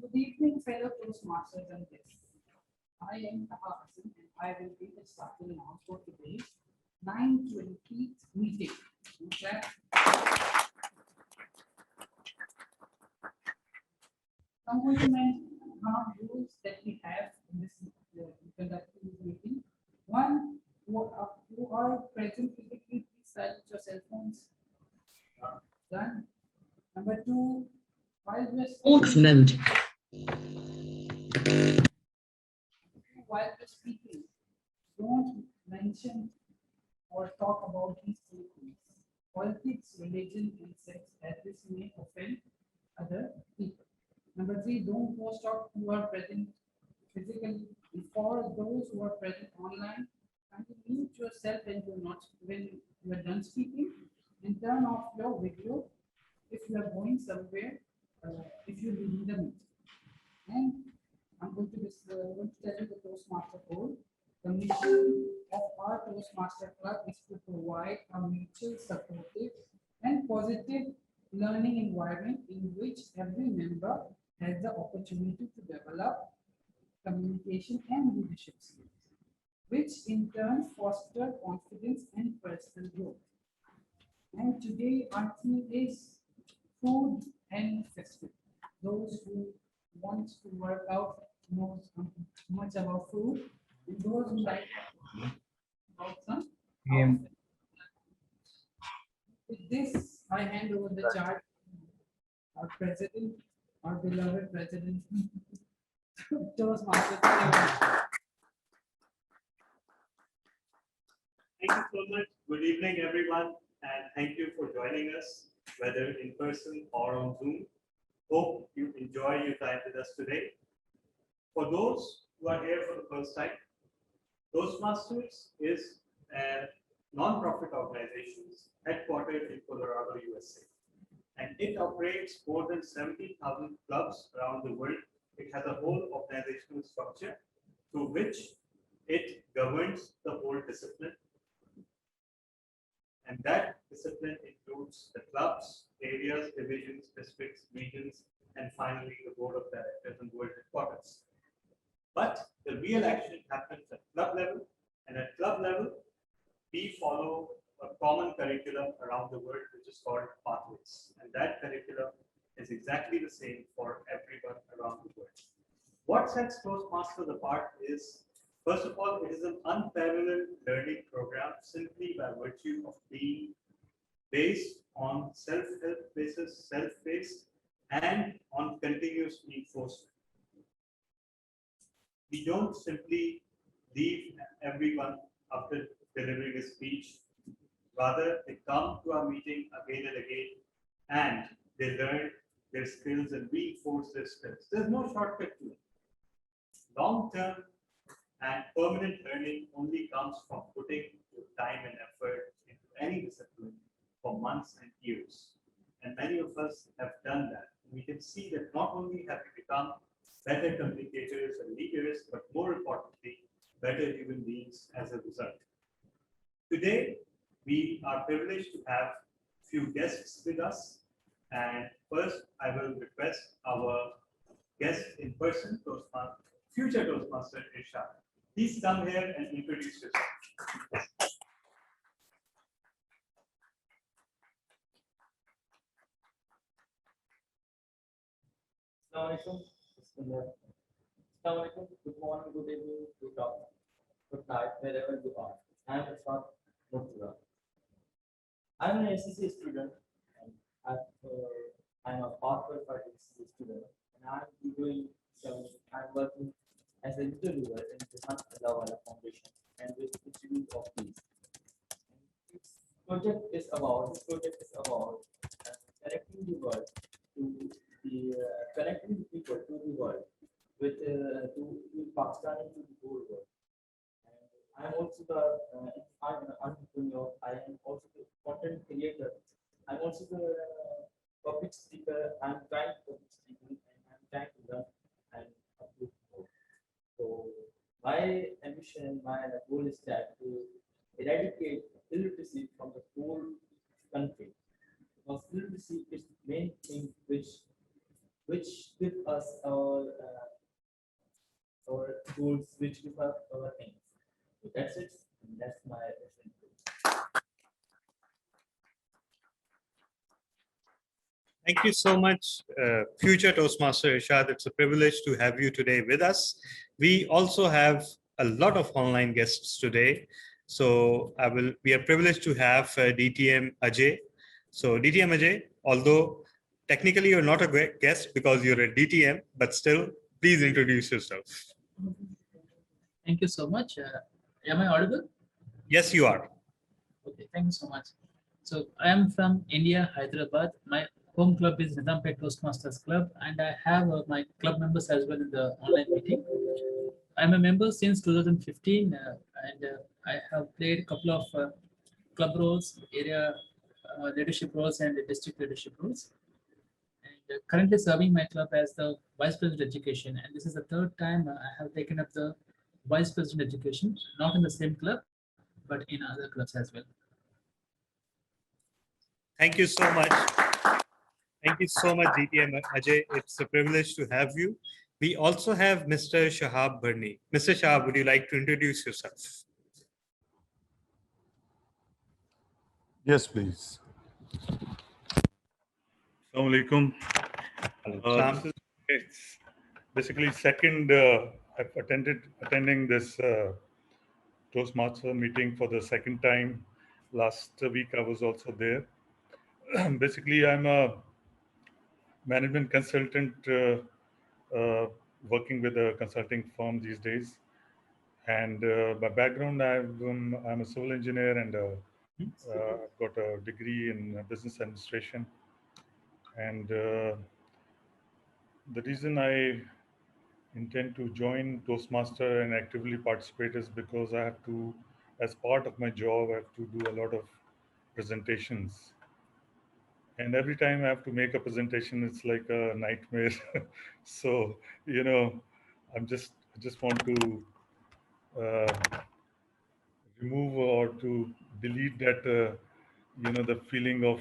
Good evening, fellow Toastmasters and guests. I am Taha Hassan and I will be the starting now for today's 9:20 meeting. Okay. I'm going to mention some rules that we have in this conducting this meeting. One, who are present physically, please silence your cell phones. Done. Number two, while we're Off mode. while we're speaking, don't mention or talk about these three things: politics, religion, and sex, as this may offend other people. Number three, don't post out who are present physically. For those who are present online, kindly mute yourself when you are done speaking, and turn off your video if you are going somewhere, if you leave the meeting. And I'm going to tell you the Toastmaster code. The mission of our Toastmaster Club is to provide a mutual, supportive, and positive learning environment in which every member has the opportunity to develop communication and leadership skills, which in turn foster confidence and personal growth. And today our theme is food and festival. Those who want to work out knows much about food, and those who like about some Game. with this, I hand over the charge to our president, our beloved president, Toastmaster. Thank you so much. Good evening, everyone, and thank you for joining us, whether in person or on Zoom. Hope you enjoy your time with us today. For those who are here for the first time, Toastmasters is a non-profit organization headquartered in Colorado, USA, and it operates more than 70,000 clubs around the world. It has a whole organizational structure through which it governs the whole discipline. And that discipline includes the clubs, areas, divisions, districts, regions, and finally the board of directors and world headquarters. But the real action happens at club level, and at club level, we follow a common curriculum around the world, which is called Pathways. And that curriculum is exactly the same for everyone around the world. What sets Toastmasters apart is, first of all, it is an unparalleled learning program simply by virtue of being based on self-help basis, self-paced, and on continuous reinforcement. We don't simply leave everyone after delivering a speech. Rather, they come to our meeting again and again, and they learn their skills and reinforce their skills. There's no shortcut to it. Long-term and permanent learning only comes from putting your time and effort into any discipline for months and years. And many of us have done that. We can see that not only have we become better communicators and leaders, but more importantly, better human beings as a result. Today, we are privileged to have few guests with us. And first, I will request our guest in person, future Toastmaster Irshad. Please come here and introduce yourself. Assalamualaikum. Good morning, good evening, good night, wherever you are. I am Irshad Murtaza. I am an SCC student, and I'm a part-qualified SCC student, and I'm working as an interviewer in the Hunt Lawala Foundation and with the Institute of Peace. This project is about connecting the world to connecting the people to the world with Pakistan to the whole world. And I'm also I'm an entrepreneur. I am also the content creator. I'm also the public speaker. I'm trying public speaking, and I'm trying to learn and upload more. So my ambition, my goal is that to eradicate illiteracy from the whole country, because illiteracy is the main thing which which give us our goods, which give us our things. So that's it. That's my reference. Thank you so much, future Toastmaster Irshad. It's a privilege to have you today with us. We also have a lot of online guests today. So we are privileged to have DTM Ajay. So DTM Ajay, although technically you're not a guest because you're a DTM, but still, please introduce yourself. Thank you so much. Am I audible? Yes, you are. Okay, thank you so much. So I am from India, Hyderabad. My home club is Nizampet Toastmasters Club, and I have my club members as well in the online meeting. I'm a member since 2015, and I have played a couple of club roles, area leadership roles, and district leadership roles. And currently serving my club as the Vice President Education, and this is the third time I have taken up the Vice President Education, not in the same club, but in other clubs as well. Thank you so much. Thank you so much, DTM Ajay. It's a privilege to have you. We also have Mr. Shahab Bharni. Mr. Shahab, would you like to introduce yourself? Yes, please. Assalamu alaikum. This is it's basically second. I've attending this Toastmaster meeting for the second time. Last week I was also there. Basically, I'm a management consultant working with a consulting firm these days. And by background, I'm a civil engineer and I've got a degree in business administration. And the reason I intend to join Toastmaster and actively participate is because I have to, as part of my job, I have to do a lot of presentations. And every time I have to make a presentation, it's like a nightmare. So, I just want to remove or to delete that, the feeling of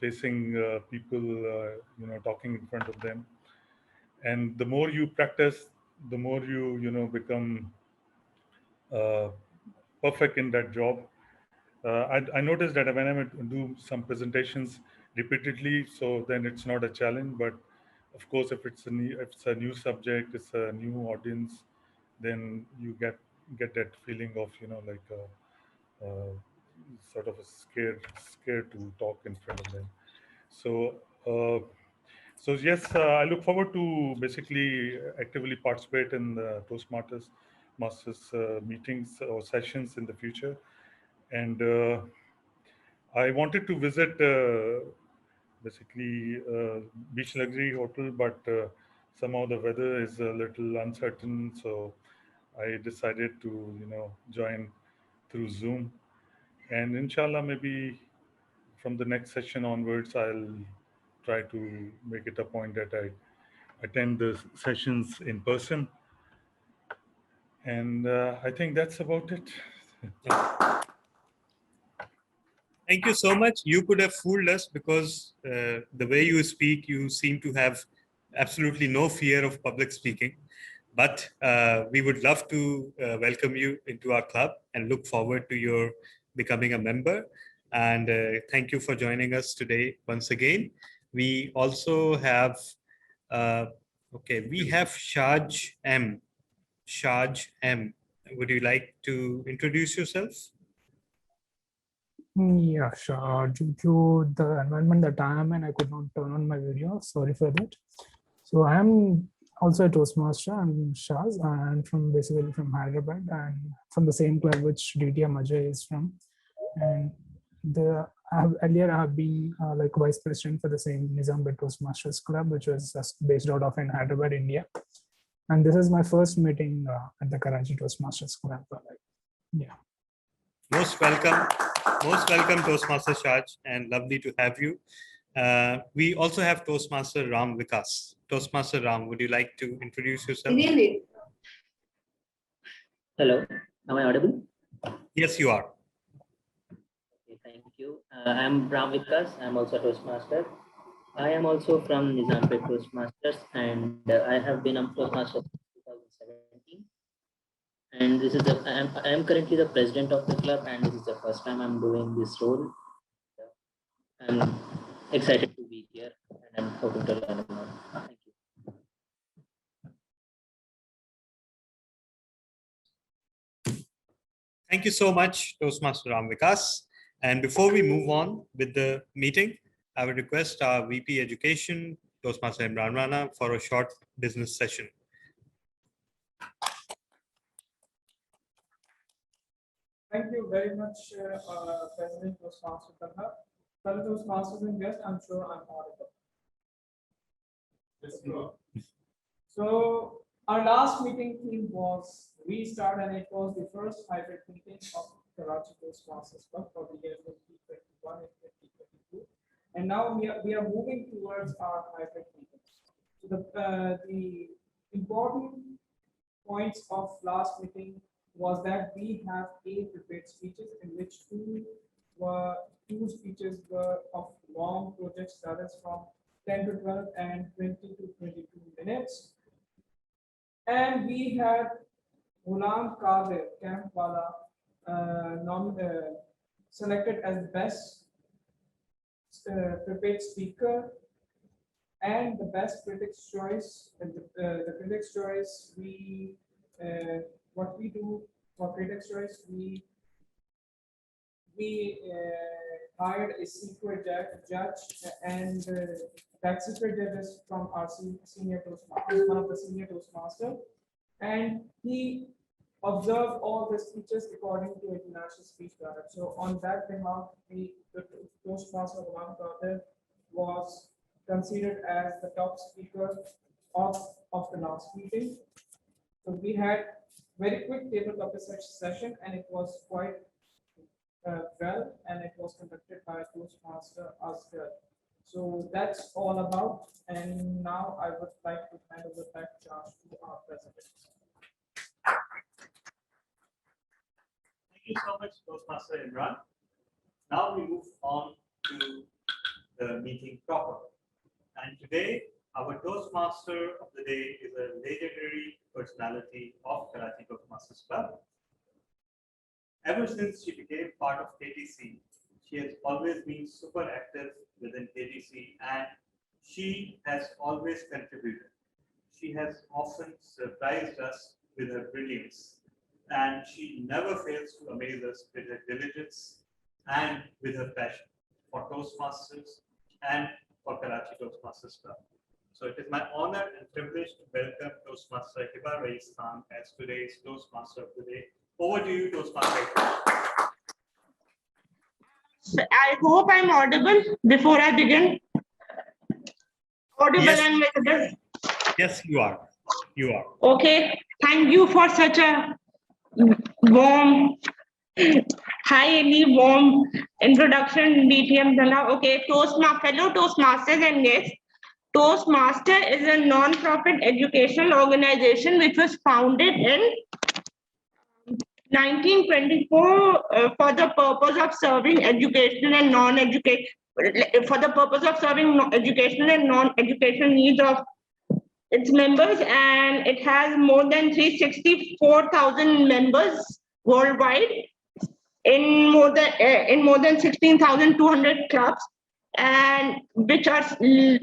facing people, talking in front of them. And the more you practice, the more you become perfect in that job. I noticed that when I do some presentations repeatedly, so then it's not a challenge. But of course, if it's a new subject, it's a new audience, then you get that feeling of like sort of a scared to talk in front of them. So. So yes, I look forward to basically actively participate in the Toastmasters meetings or sessions in the future. And I wanted to visit basically Beach Luxury Hotel, but somehow the weather is a little uncertain. So I decided to, join through Zoom. And inshallah, maybe from the next session onwards, I'll try to make it a point that I attend the sessions in person. And I think that's about it. Thank you so much. You could have fooled us because the way you speak, you seem to have absolutely no fear of public speaking. But we would love to welcome you into our club and look forward to your becoming a member. And thank you for joining us today once again. We also have, we have Shaj M. Shaj M. Would you like to introduce yourself? Yeah, sure. Due to the environment that I am in, I could not turn on my video. Sorry for that. So I am also a Toastmaster. I'm Shaz, and basically from Hyderabad and from the same club which DTM Ajay is from. And earlier I have been like vice president for the same Nizampet Toastmasters Club, which was just based out of in Hyderabad, India. And this is my first meeting at the Karachi Toastmasters Club. Yeah. Most welcome, Toastmaster Shaj, and lovely to have you. We also have Toastmaster Ram Vikas. Toastmaster Ram, would you like to introduce yourself? Hello, am I audible? Yes, you are. Okay, thank you. I'm Ram Vikas. I'm also a Toastmaster. I am also from Nizampet Toastmasters, and I have been a Toastmaster since 2017. And this is I am currently the president of the club, and this is the first time I'm doing this role. I'm excited to be here, and I'm hoping to learn more. Thank you. Thank you so much, Toastmaster Ram Vikas. And before we move on with the meeting, I would request our VP Education, Toastmaster Imran Rana, for a short business session. Thank you very much, President Toastmaster Talha. Fellow Toastmasters and guests, I'm sure I'm audible. So our last meeting theme was restart, and it was the first hybrid meeting of Karachi Toastmasters Club for the year 2021 and 2022. And now we are moving towards our hybrid meetings. So the important points of last meeting was that we have 8 prepared speeches, in which two speeches were of long projects, that is from 10 to 12 and 20 to 22 minutes. And we had Ghulam Qadir Campwala selected as the best prepared speaker, and the best critics choice. The critics choice, what we do for critics choice, we hired a secret judge, and that secret judge is from our senior Toastmaster, one of the senior Toastmasters, and he observed all the speeches according to international speech pattern. So on that behalf, the Toastmaster Ghulam Qadir was considered as the top speaker of the last meeting. So we had very quick table topic session, and it was quite well, and it was conducted by Toastmaster Asghar. So that's all about, and now I would like to hand over back charge to our president. Thank you so much, Toastmaster Imran. Now we move on to the meeting proper. And today, our Toastmaster of the day is a legendary personality of Karachi Toastmasters Club. Ever since she became part of KTC, she has always been super active within KTC, and she has always contributed. She has often surprised us with her brilliance, and she never fails to amaze us with her diligence and with her passion for Toastmasters and for Karachi Toastmasters Club. So it is my honor and privilege to welcome Toastmaster Hiba Rais Khan as today's Toastmaster of the day. Over to you, Toastmaster. I hope I'm audible before I begin. Audible Yes. and visible. Yes, you are. You are. Okay. Thank you for such a warm, highly warm introduction, DTM Dhala. Okay, fellow Toastmasters and guests. Toastmaster is a non-profit educational organization which was founded in 1924 for the purpose of serving educational and non-educational, for the purpose of serving educational and non-educational needs of its members, and it has more than 364,000 members worldwide in more than 16,200 clubs, and which are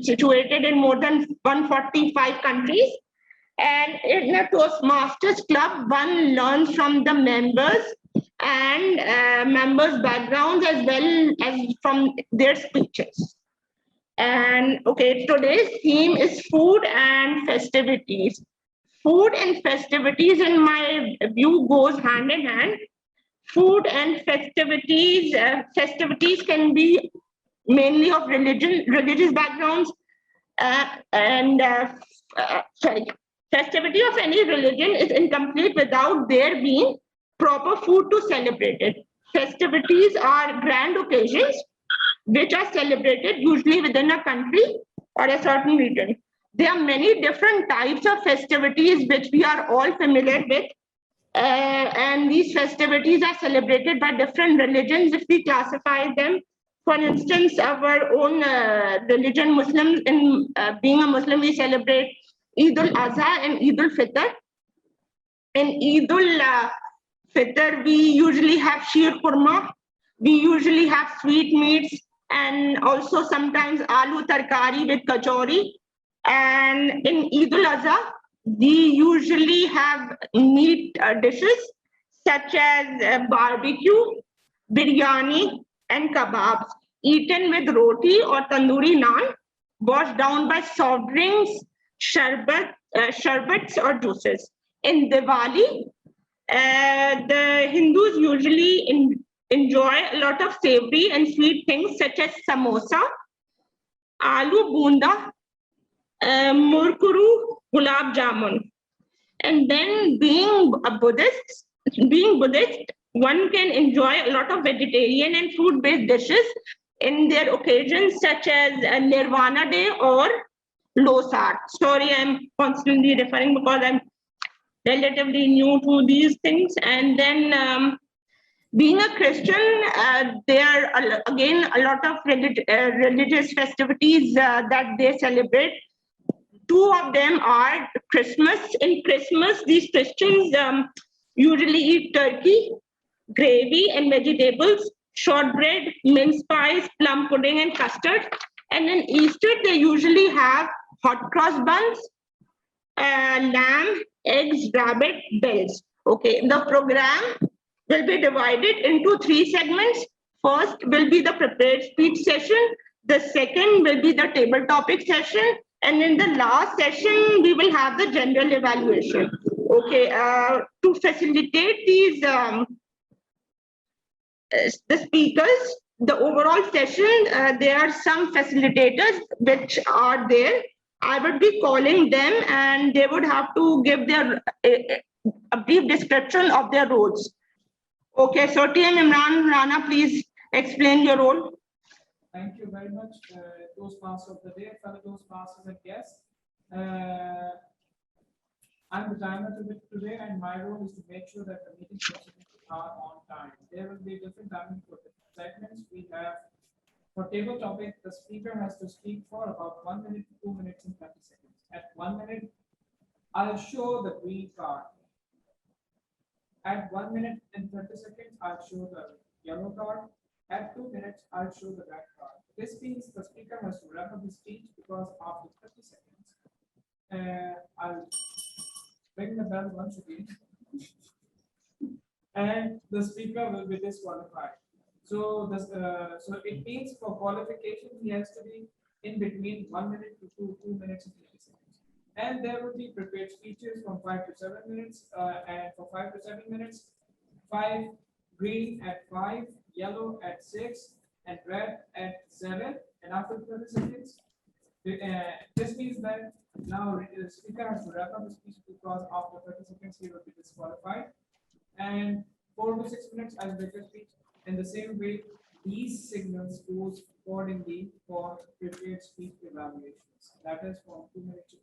situated in more than 145 countries. And in a Toastmasters club, one learns from the members and members' backgrounds as well as from their speeches. And okay, today's theme is food and festivities. Food and festivities, in my view, goes hand in hand. Food and festivities, festivities can be mainly of religious backgrounds, festivity of any religion is incomplete without there being proper food to celebrate it. Festivities are grand occasions which are celebrated usually within a country or a certain region. There are many different types of festivities which we are all familiar with. And these festivities are celebrated by different religions if we classify them For instance, our own religion, Muslims, in being a Muslim, we celebrate Eid al-Adha and Eid al-Fitr. In Eid al-Fitr, we usually have sheer kurma. We usually have sweet meats and also sometimes aloo tarkari with kachori. And in Eid al-Adha, we usually have meat dishes such as barbecue, biryani, and kebabs, eaten with roti or tandoori naan, washed down by soft drinks, sherbets, or juices. In Diwali, the Hindus usually enjoy a lot of savory and sweet things such as samosa, aloo bunda, murkuru, gulab jamun. And then being Buddhist, one can enjoy a lot of vegetarian and fruit-based dishes in their occasions such as Nirvana Day or Losar. Sorry, I'm constantly referring because I'm relatively new to these things. And then being a Christian, there are again a lot of religious festivities that they celebrate. Two of them are Christmas. In Christmas, these Christians usually eat turkey, gravy, and vegetables, shortbread, mince pies, plum pudding, and custard. And in Easter, they usually have hot cross buns, lamb, eggs, rabbit, bells. Okay, the program will be divided into 3 segments. First will be the prepared speech session. The second will be the table topic session. And in the last session, we will have the general evaluation. Okay, to facilitate these, the speakers, the overall session, there are some facilitators which are there. I would be calling them and they would have to give their a brief description of their roles. Okay, so TM Imran Rana, please explain your role. Thank you very much, Toastmaster of the day, fellow Toastmasters and guests. I'm the timer today, and my role is to make sure that the meeting proceedings are on time. There will be different timing for different segments. We have, for table topic, the speaker has to speak for about 1 minute to 2 minutes and 30 seconds. At 1 minute, I'll show the green card. At 1 minute and 30 seconds, I'll show the yellow card. At 2 minutes, I'll show the red card. This means the speaker has to wrap up his speech because after 30 seconds, I'll ring the bell once again, and the speaker will be disqualified. So this, so it means for qualification, he has to be in between 1 minute to 2 minutes and 30 seconds. And there will be prepared speeches from 5 to 7 minutes, and for 5 to 7 minutes, 5 green at 5, yellow at 6, and red at 7. And after 30 seconds, this means that now the speaker has to wrap up the speech because after 30 seconds he will be disqualified. And 4 to 6 minutes as better speech. In the same way, these signals goes accordingly for prepared speech evaluations. That is from 2 minutes to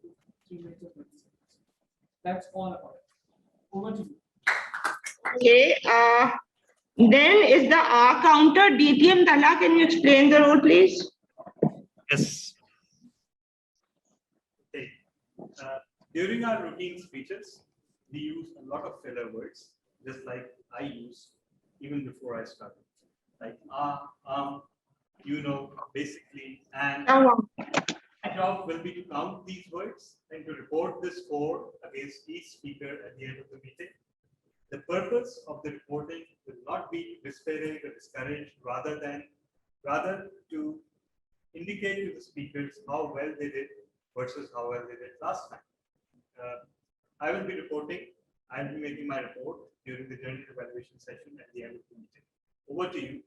3 minutes or 20 seconds. That's all about it. Over to you. Okay. Then is the R counter DTM Tala. Can you explain the role, please? Yes. Okay. During our routine speeches, we use a lot of filler words, just like I use even before I started. Like you know, basically, and my job will be to count these words and to report the score against each speaker at the end of the meeting. The purpose of the reporting will not be to disparage or discourage, rather to indicate to the speakers how well they did versus how well they did last time. I will be reporting. I will be making my report during the general evaluation session at the end of the meeting. Over to you.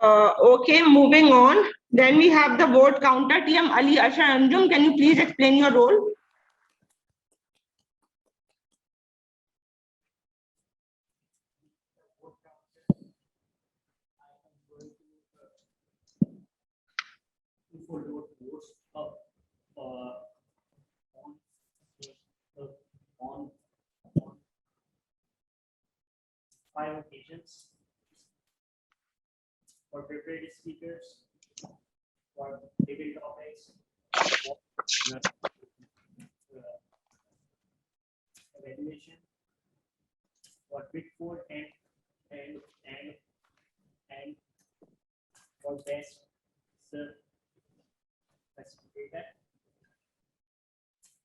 Okay, moving on. Then we have the vote counter. TM Ali Ashar Anjum, can you please explain your role? occasions, for prepared speakers, for debate topics, for evaluation, for big four and for best serve facilitator.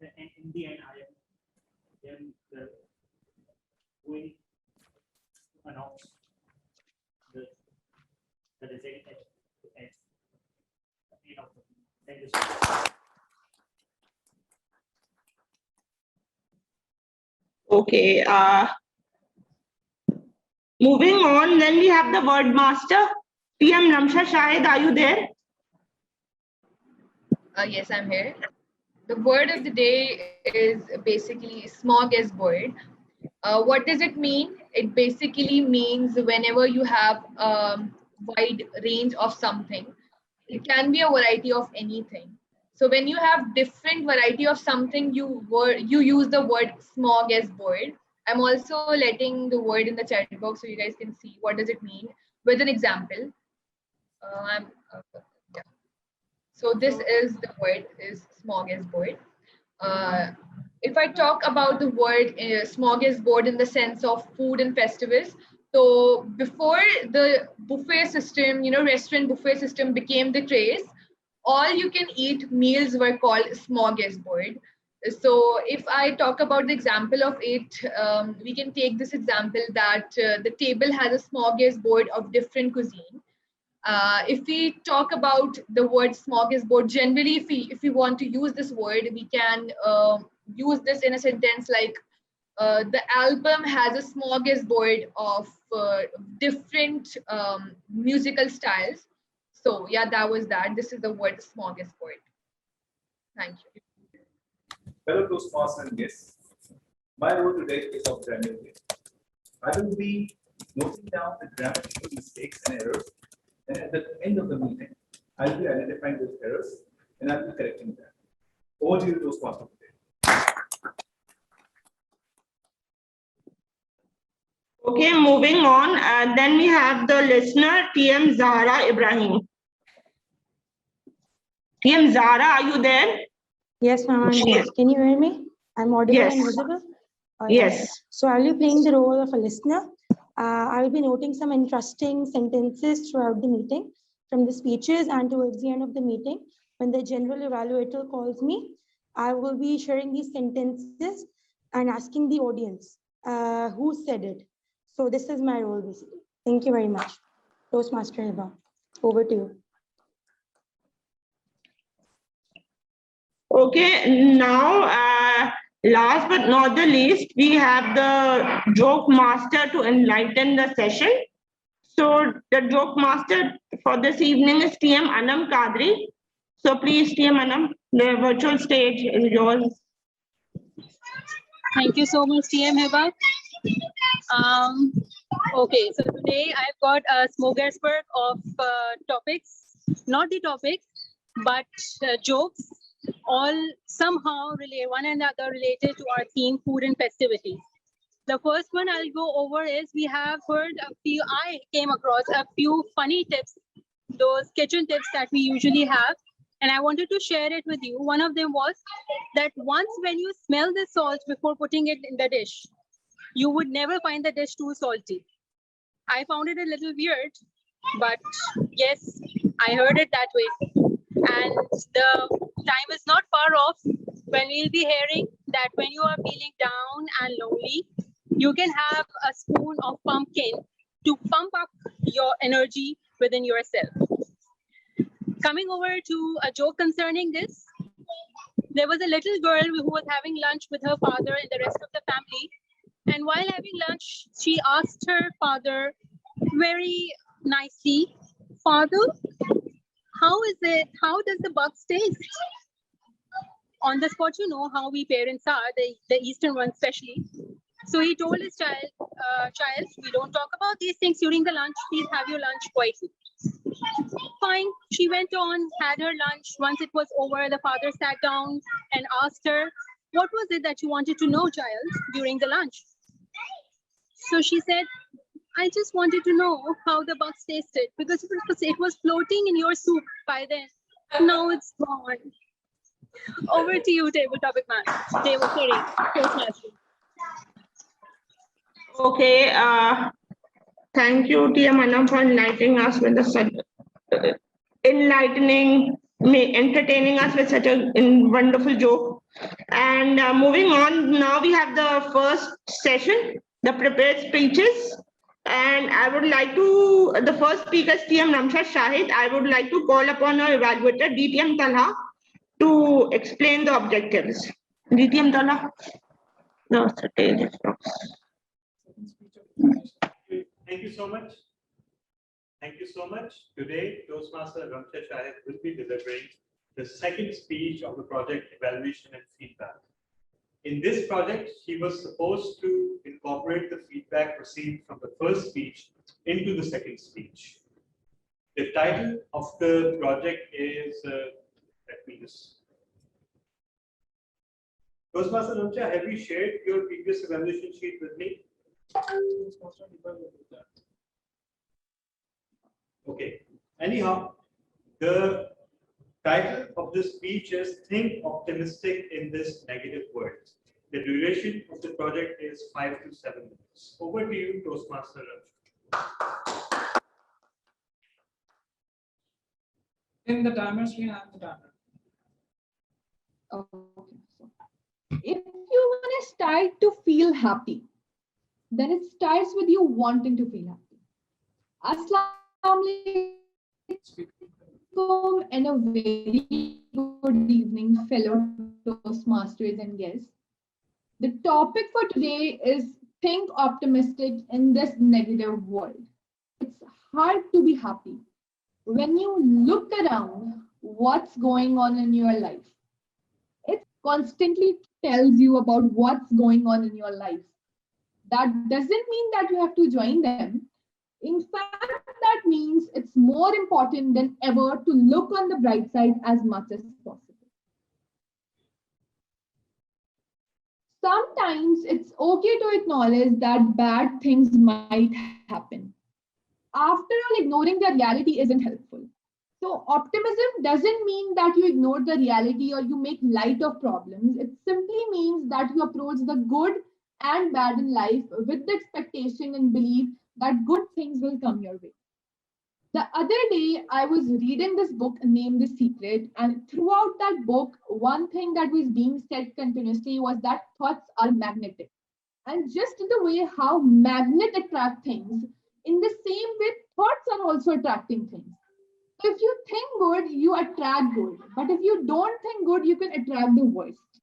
And in the end, I am going to announce the result at the end of the meeting. Thank you so much. Okay. Moving on, then we have the word master. PM Namsha Shahid, are you there? Yes, I'm here. The word of the day is basically smorgasbord. What does it mean? It basically means whenever you have a wide range of something, it can be a variety of anything. So when you have different variety of something, you use the word smorgasbord. I'm also letting the word in the chat box so you guys can see what does it mean with an example. Yeah. So this is the word is smorgasbord. If I talk about the word smorgasbord in the sense of food and festivals, so before the buffet system, restaurant buffet system became the craze, all you can eat meals were called smorgasbord. So if I talk about the example of it, we can take this example that the table has a smorgasbord of different cuisine. If we talk about the word smorgasbord, generally, if we want to use this word, we can use this in a sentence like the album has a smorgasbord of different musical styles. So yeah, that was that. This is the word smorgasbord. Thank you. Fellow Toastmasters and guests, my role today is of grammar. I will be noting down the grammatical mistakes and errors, and at the end of the meeting, I'll be identifying those errors and I'll be correcting them. Over to you, Toastmasters today. Okay, moving on. Then we have the listener, TM Zahra Ibrahim. TM Zahra, are you there? Yes, ma'am. Yes. Can you hear me? I'm audible Yes. and visible? Yes. So I'll be playing the role of a listener. I'll be noting some interesting sentences throughout the meeting from the speeches, and towards the end of the meeting, when the general evaluator calls me, I will be sharing these sentences and asking the audience who said it. So this is my role basically. Thank you very much. Toastmaster Hiba, over to you. Okay, now last but not the least, we have the joke master to enlighten the session. So the joke master for this evening is TM Anam Kadri. So please, TM Anam, the virtual stage is yours. Thank you so much, TM Hiba. Okay, so today I've got a smorgasbord of topics, not the topics, but jokes, all somehow one another related to our theme, food and festivities. The first one I'll go over is I came across a few funny tips, those kitchen tips that we usually have, and I wanted to share it with you. One of them was that once when you smell the salt before putting it in the dish, you would never find the dish too salty. I found it a little weird, but yes, I heard it that way. And the time is not far off when we'll be hearing that when you are feeling down and lonely, you can have a spoon of pumpkin to pump up your energy within yourself. Coming over to a joke concerning this, there was a little girl who was having lunch with her father and the rest of the family. And while having lunch, she asked her father very nicely, "Father, how does the bugs taste?" On the spot, you know how we parents are, the Eastern ones especially. So he told his child, we don't talk about these things during the lunch. Please have your lunch quietly. Fine. She went on, had her lunch. Once it was over, the father sat down and asked her, "What was it that you wanted to know, child, during the lunch?" So she said, I just wanted to know how the bugs tasted because it was floating in your soup by then. Now it's gone. Over to you, table topic man. Toastmaster. Okay, thank you, Tia Manam, for enlightening us with entertaining us with such a wonderful joke. And moving on, now we have the first session, the prepared speeches. And I would like to, the first speaker is TM Namsha Shahid. I would like to call upon our evaluator, DTM Talha, to explain the objectives. DTM Talha. No, stage is yours. Thank you so much. Thank you so much. Today, Toastmaster Ramsha Shahid will be delivering the second speech of the project Evaluation and Feedback. In this project, he was supposed to incorporate the feedback received from the first speech into the second speech. The title of the project is, let me just. Toastmaster Ramsha, have you shared your previous evaluation sheet with me? Okay. Anyhow, the title of this speech is Think Optimistic in This Negative World. The duration of the project is 5 to 7 minutes. Over to you, Toastmaster Ramsha. In the timer screen, I have the timer. Okay. If you want to start to feel happy, then it starts with you wanting to feel happy. Assalamu alaikum and a very good evening, fellow Toastmasters and guests. The topic for today is think optimistic in this negative world. It's hard to be happy. When you look around, what's going on in your life? It constantly tells you about what's going on in your life. That doesn't mean that you have to join them. In fact, that means it's more important than ever to look on the bright side as much as possible. Sometimes it's okay to acknowledge that bad things might happen. After all, ignoring the reality isn't helpful. So optimism doesn't mean that you ignore the reality or you make light of problems. It simply means that you approach the good and bad in life with the expectation and belief that good things will come your way. The other day, I was reading this book named The Secret, and throughout that book, one thing that was being said continuously was that thoughts are magnetic. And just the way how magnets attract things, in the same way, thoughts are also attracting things. So if you think good, you attract good. But if you don't think good, you can attract the worst.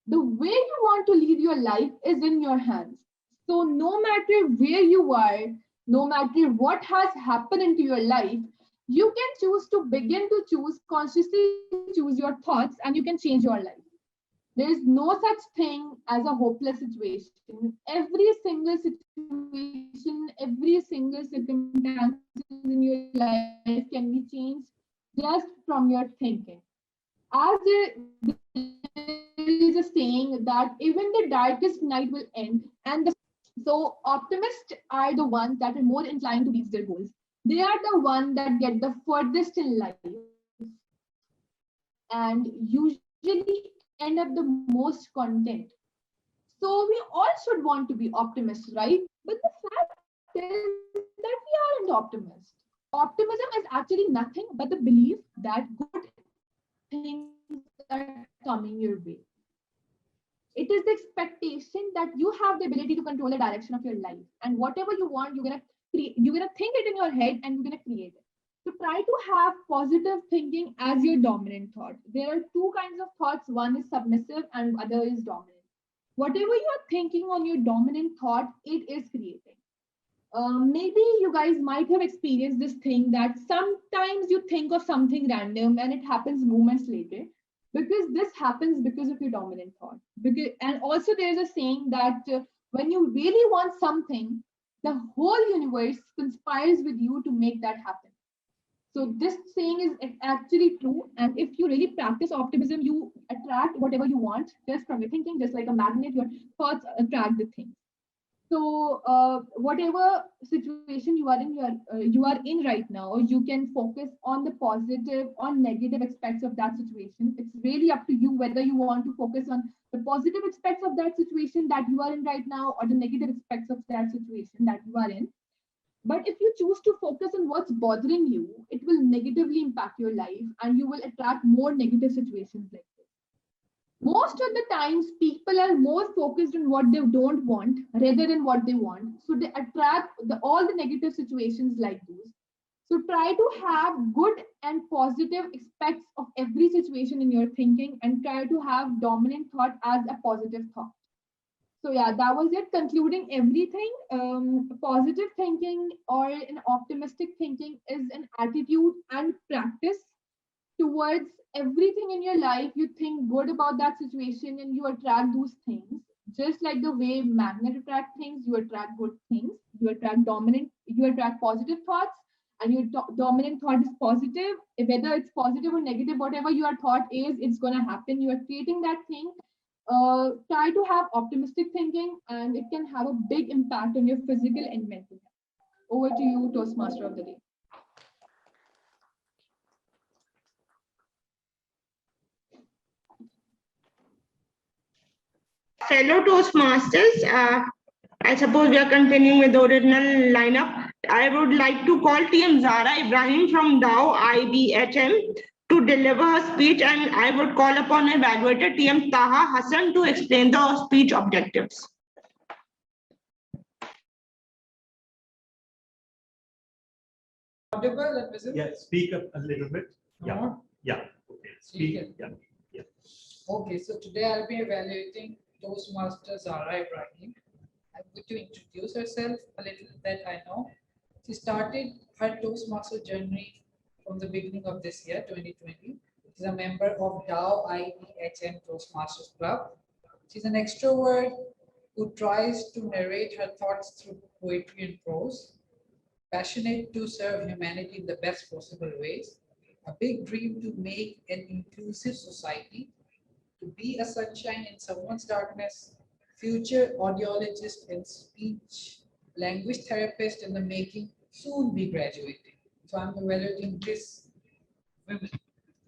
The way you want to lead your life is in your hands. So no matter where you are, no matter what has happened into your life, you can choose to begin to choose, consciously choose your thoughts, and you can change your life. There is no such thing as a hopeless situation. Every single situation, every single circumstance in your life can be changed just from your thinking. As there is a saying that even the darkest night will end, and so optimists are the ones that are more inclined to reach their goals. They are the ones that get the furthest in life and usually end up the most content. So we all should want to be optimists, right? But the fact is that we aren't optimists. Optimism is actually nothing but the belief that good things are coming your way. It is the expectation that you have the ability to control the direction of your life, and whatever you want, you're gonna think it in your head, and you're gonna create it. So try to have positive thinking as your dominant thought. There are two kinds of thoughts. One is submissive, and other is dominant. Whatever you're thinking on your dominant thought, it is creating. Maybe you guys might have experienced this thing that sometimes you think of something random and it happens moments later, because this happens because of your dominant thought. And also there's a saying that when you really want something, the whole universe conspires with you to make that happen. So this saying is actually true. And if you really practice optimism, you attract whatever you want just from your thinking, just like a magnet, your thoughts attract the thing. So whatever situation you are in right now, you can focus on the positive or negative aspects of that situation. It's really up to you whether you want to focus on the positive aspects of that situation that you are in right now or the negative aspects of that situation that you are in. But if you choose to focus on what's bothering you, it will negatively impact your life and you will attract more negative situations like this. Most of the times, people are more focused on what they don't want rather than what they want. So they attract all the negative situations like those. So try to have good and positive aspects of every situation in your thinking and try to have dominant thought as a positive thought. So yeah, that was it. Concluding everything, positive thinking or an optimistic thinking is an attitude and practice towards everything in your life. You think good about that situation and you attract those things. Just like the way magnet attract things, you attract good things. You attract positive thoughts, and your dominant thought is positive. Whether it's positive or negative, whatever your thought is, it's gonna happen. You are creating that thing. Try to have optimistic thinking, and it can have a big impact on your physical and mental health. Over to you, Toastmaster of the day. Fellow Toastmasters, I suppose we are continuing with the original lineup. I would like to call Team Zara Ibrahim from Dow IBHM to deliver her speech, and I would call upon evaluator TM Taha Hassan to explain the speech objectives. Audible and visible? Yeah, speak up a little bit. Yeah, More? yeah. Okay, speak. Okay. Yeah, yeah. Okay, so today I'll be evaluating Toastmaster Zara Ibrahim. I'm going to introduce herself a little that I know. She started her Toastmaster journey from the beginning of this year, 2020. She's a member of Dow IBHM Toastmasters Club. She's an extrovert who tries to narrate her thoughts through poetry and prose. Passionate to serve humanity in the best possible ways. A big dream to make an inclusive society, to be a sunshine in someone's darkness, future audiologist and speech language therapist in the making, soon be graduating. So I'm evaluating this woman.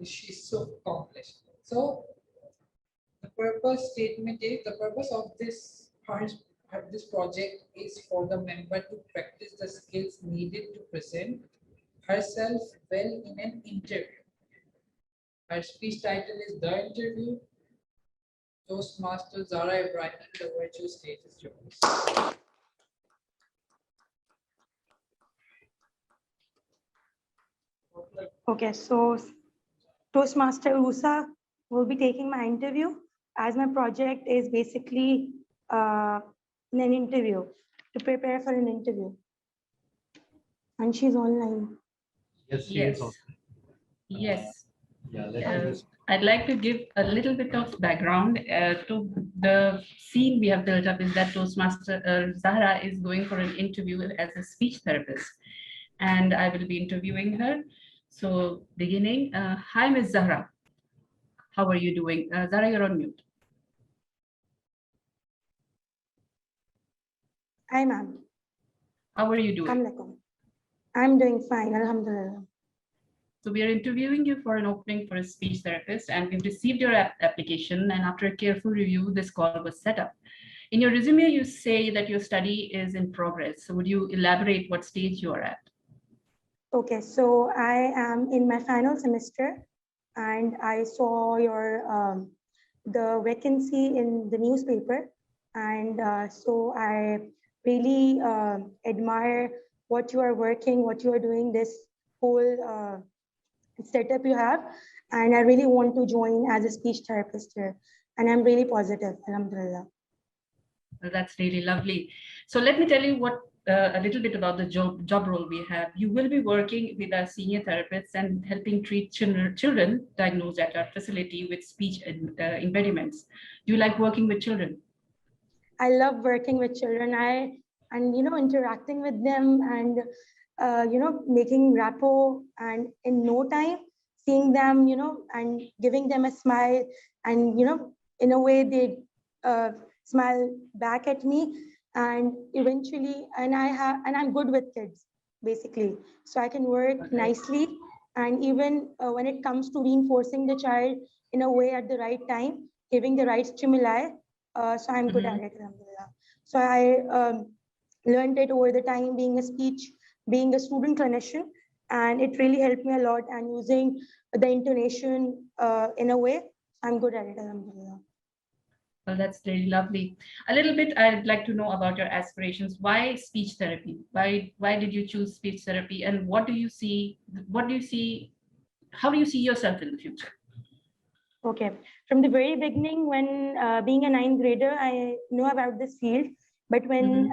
She's so accomplished. So the purpose of this project is for the member to practice the skills needed to present herself well in an interview. Her speech title is The Interview. Toastmaster Zara Ibrahim, the virtual stage is yours. Okay, so Toastmaster Rusa will be taking my interview, as my project is basically in an interview, to prepare for an interview. And she's online. Yes, she Yes. is also. Yes. Yeah, let's I'd like to give a little bit of background to the scene we have built up is that Toastmaster Zahra is going for an interview as a speech therapist, and I will be interviewing her. So beginning, hi Ms. Zahra, how are you doing? Zahra, you're on mute. Hi, ma'am. How are you doing? Assalamualaikum. I'm doing fine, alhamdulillah. So we are interviewing you for an opening for a speech therapist, and we've received your application, and after a careful review, this call was set up. In your resume, you say that your study is in progress. So would you elaborate what stage you are at? Okay, so I am in my final semester, and I saw your the vacancy in the newspaper, and so I really admire what you are working, what you are doing, this whole setup you have, and I really want to join as a speech therapist here, and I'm really positive, alhamdulillah. Well, that's really lovely. So let me tell you what a little bit about the job role we have. You will be working with our senior therapists and helping treat children diagnosed at our facility with speech impediments. Do you like working with children? I love working with children. And interacting with them and making rapport, and in no time seeing them and giving them a smile, and in a way they smile back at me. and eventually, and I'm good with kids, basically. So I can work nicely, and even when it comes to reinforcing the child in a way at the right time, giving the right stimuli, so I'm good at it, alhamdulillah. So I learned it over the time being a student clinician, and it really helped me a lot, and using the intonation in a way, I'm good at it, alhamdulillah. Well, that's really lovely. A little bit, I'd like to know about your aspirations. Why speech therapy? Why did you choose speech therapy? And what do you see? How do you see yourself in the future? Okay. From the very beginning, when being a ninth grader, I know about this field. But when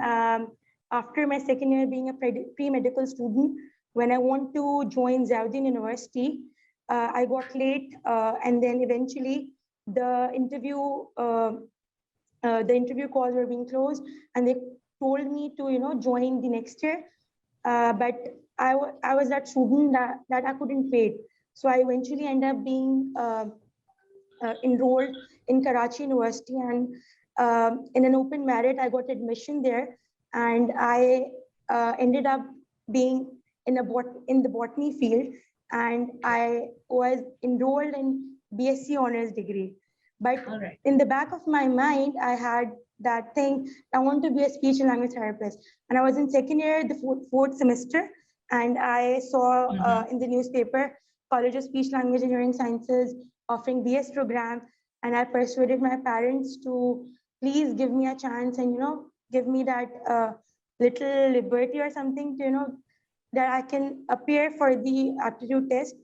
after my second year being a pre-medical student, when I want to join Zaudin University, I got late, and then eventually the interview calls were being closed, and they told me to join the next year. But I was that student that I couldn't wait. So I eventually ended up being enrolled in Karachi University, and in an open merit, I got admission there, and I ended up being in the botany field, and I was enrolled in BSc honors degree. But in the back of my mind, I had that thing, I want to be a speech and language therapist. And I was in second year, the fourth semester, and I saw in the newspaper, College of Speech Language Engineering Sciences offering BS program, and I persuaded my parents to please give me a chance and give me that little liberty or something to that I can appear for the aptitude test,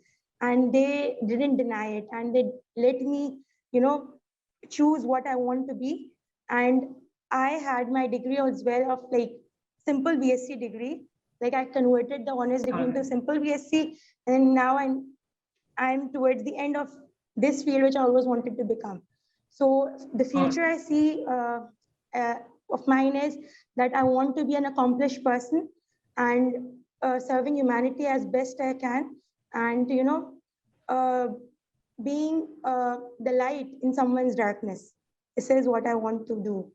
and they didn't deny it, and they let me choose what I want to be. And I had my degree as well of like simple BSc degree, like I converted the honors degree into simple BSc, and now I'm towards the end of this field, which I always wanted to become. So the future I see of mine is that I want to be an accomplished person and serving humanity as best I can, and being the light in someone's darkness. This is what I want to do,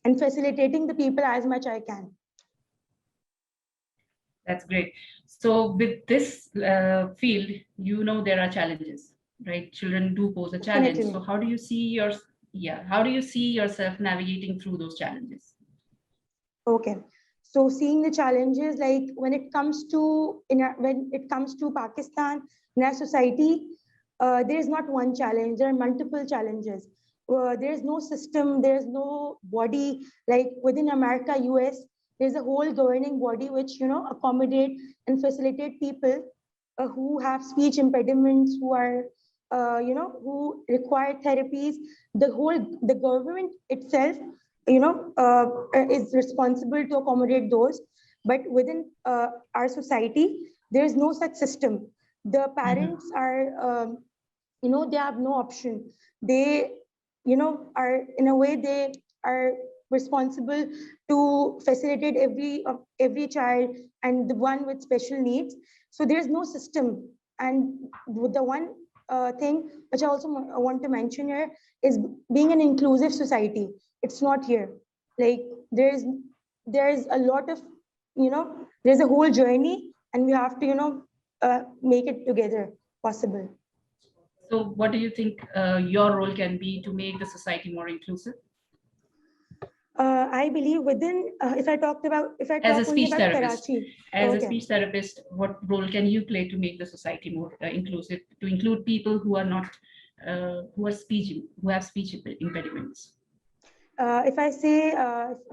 and facilitating the people as much I can. That's great. So with this field, there are challenges, right? Children do pose a challenge. Definitely. So how do you see how do you see yourself navigating through those challenges? Okay. So seeing the challenges, like when it comes to Pakistan, in our society, there is not one challenge. There are multiple challenges. There is no system. There is no body. Like within America, US, there's a whole governing body which accommodate and facilitate people who have speech impediments, who are who require therapies. The government itself is responsible to accommodate those, but within our society there is no such system. The parents are they have no option. They are in a way they are responsible to facilitate every child and the one with special needs. So there's no system. And with the one thing which I also want to mention here is being an inclusive society. It's not here. Like there's a lot of there's a whole journey, and we have to make it together possible. So what do you think your role can be to make the society more inclusive? I believe within, if I talk As a speech about therapist, Karachi. as a Okay. speech therapist, what role can you play to make the society more inclusive, to include people who are not, who have speech impediments? If I say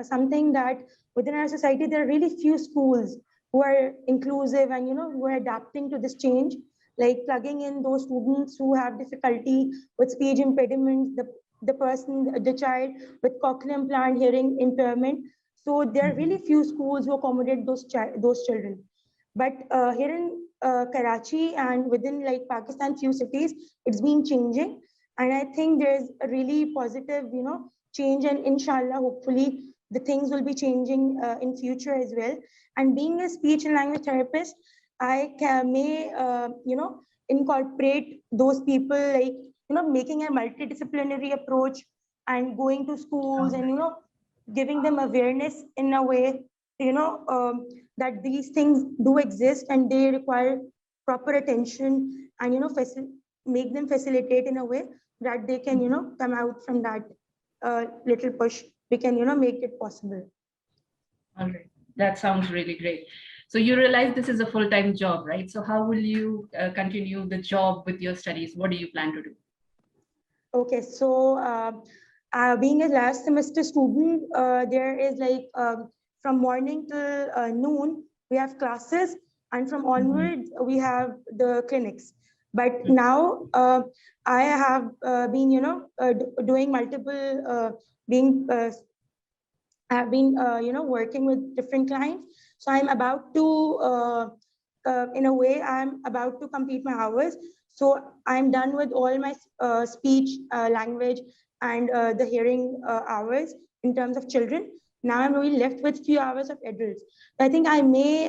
something that within our society, there are really few schools who are inclusive and who are adapting to this change, like plugging in those students who have difficulty with speech impediments, the child with cochlear implant hearing impairment. So there are really few schools who accommodate those children. But here in Karachi and within like Pakistan, few cities, it's been changing, and I think there's a really positive, change, and inshallah, hopefully, the things will be changing in future as well. And being a speech and language therapist, may incorporate those people, like making a multidisciplinary approach and going to schools and giving them awareness in a way, that these things do exist and they require proper attention, and make them facilitate in a way that they can come out from that little push. We can make it possible. All right, that sounds really great. So you realize this is a full-time job, right? So how will you continue the job with your studies? What do you plan to do? Okay, so being a last semester student, there is like from morning till noon, we have classes, and from onwards, we have the clinics. But now I have been, doing multiple, I've been, working with different clients. So I'm about to, in a way, I'm about to complete my hours. So I'm done with all my speech, language, and the hearing hours in terms of children. Now I'm really left with few hours of adults. I think I may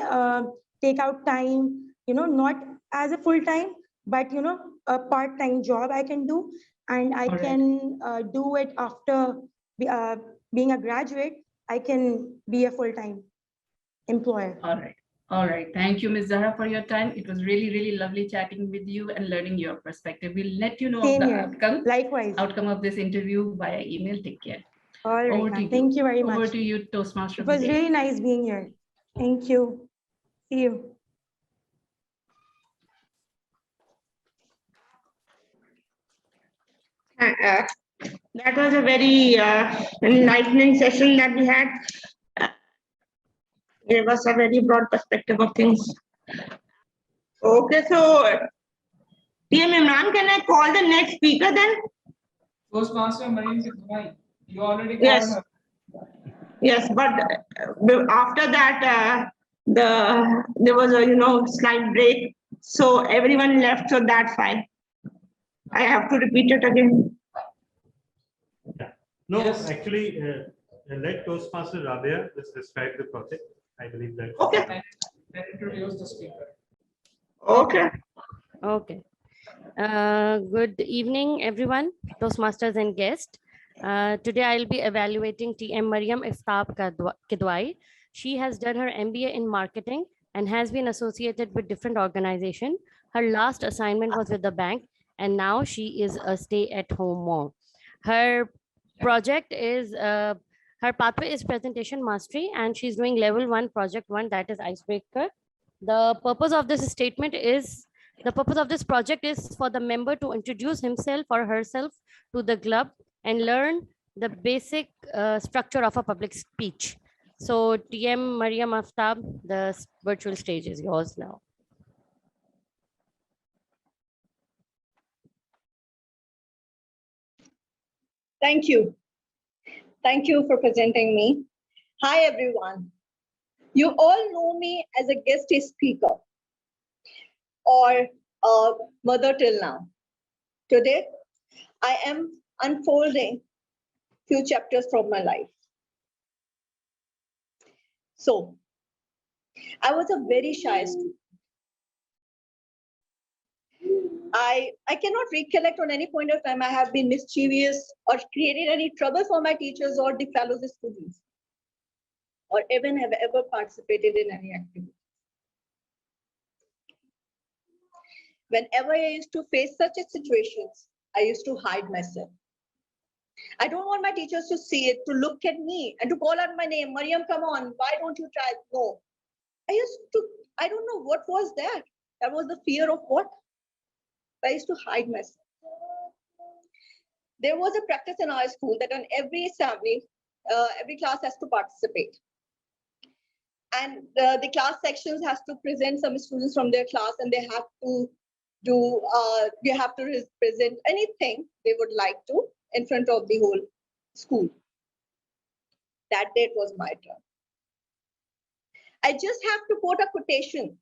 take out time, not as a full-time, but, a part-time job I can do. And I can do it after being a graduate. I can be a full-time employer. All right. All right. Thank you, Ms. Zahra, for your time. It was really, really lovely chatting with you and learning your perspective. We'll let you know Same of the here. outcome. Likewise. Outcome of this interview via email. Take care. All right. Over to you. Thank you very much. Over to you, Toastmaster. It was really nice being here. Thank you. See you. That was a very enlightening session that we had. Gave us a very broad perspective of things. Okay, so PM Imran, can I call the next speaker then? Toastmaster Mariam Kitvai, you already called Yes. her. Yes, but after that, there was a slight break, so everyone left. So that's fine. I have to repeat it again. No, actually, let Toastmaster Rabia just describe the project. I believe that. Okay. Then introduce the speaker. Okay. Okay. Good evening, everyone, Toastmasters and guests. Today I'll be evaluating TM Mariam Iftab Kidwai. She has done her MBA in marketing and has been associated with different organizations. Her last assignment was with the bank, and now she is a stay-at-home mom. Her project is, her pathway is presentation mastery, and she's doing level 1, project 1, that is icebreaker. The purpose of this statement is, the purpose of this project is for the member to introduce himself or herself to the club and learn the basic structure of a public speech. So TM Mariam Aftab, the virtual stage is yours now. Thank you. Thank you for presenting me. Hi, everyone. You all know me as a guest speaker or a mother till now. Today, I am unfolding few chapters from my life. So, I was a very shy student. I cannot recollect on any point of time I have been mischievous or created any trouble for my teachers or the fellow students, or even have ever participated in any activity. Whenever I used to face such situations, I used to hide myself. I don't want my teachers to see it, to look at me and to call out my name, Mariam, come on, why don't you try? No. I don't know what was that. That was the fear of what? I used to hide myself. There was a practice in our school that on every assembly, every class has to participate. And the class sections has to present some students from their class, and they have to do, they have to present anything they would like to in front of the whole school. That day it was my turn. I just have to quote a quotation.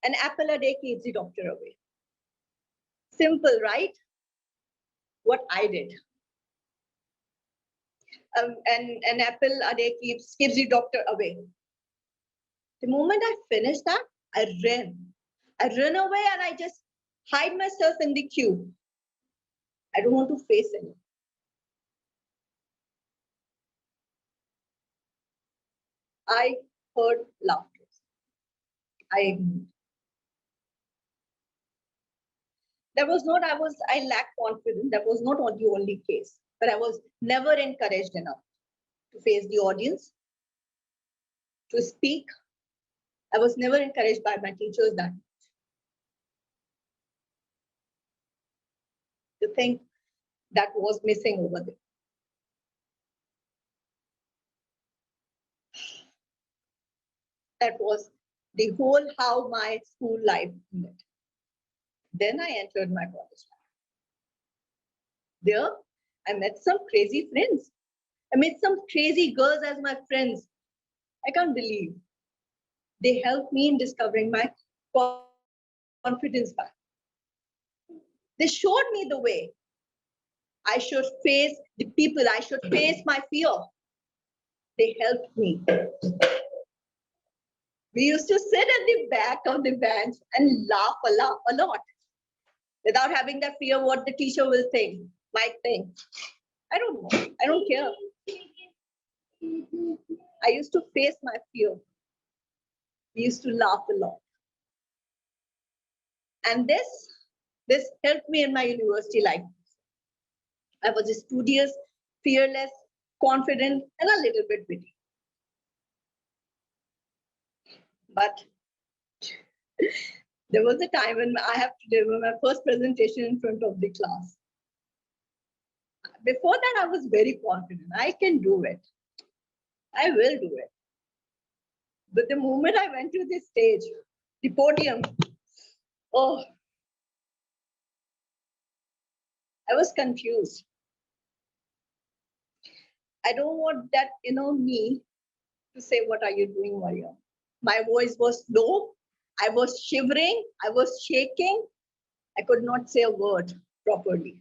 An apple a day keeps the doctor away. Simple, right? What I did. And an apple a day keeps the doctor away. The moment I finished that, I ran. I ran away and I just hide myself in the queue. I don't want to face anyone. I heard laughter. I ignored. That was not, I lacked confidence. That was not the only case, but I was never encouraged enough to face the audience, to speak. I was never encouraged by my teachers that much. The thing that was missing over there. That was the whole how my school life ended. Then I entered my college life. There, I met some crazy friends. I met some crazy girls as my friends. I can't believe. They helped me in discovering my confidence back. They showed me the way. I should face the people. I should face my fear. They helped me. We used to sit at the back of the bench and laugh a lot without having that fear what the teacher will think, might think. I don't know. I don't care. I used to face my fear. We used to laugh a lot. And this helped me in my university life. I was studious, fearless, confident, and a little bit witty. But there was a time when I have to deliver my first presentation in front of the class. Before that, I was very confident. I can do it. I will do it. But the moment I went to the stage, the podium, oh, I was confused. I don't want that me to say, what are you doing, Maria? My voice was low. I was shivering. I was shaking. I could not say a word properly.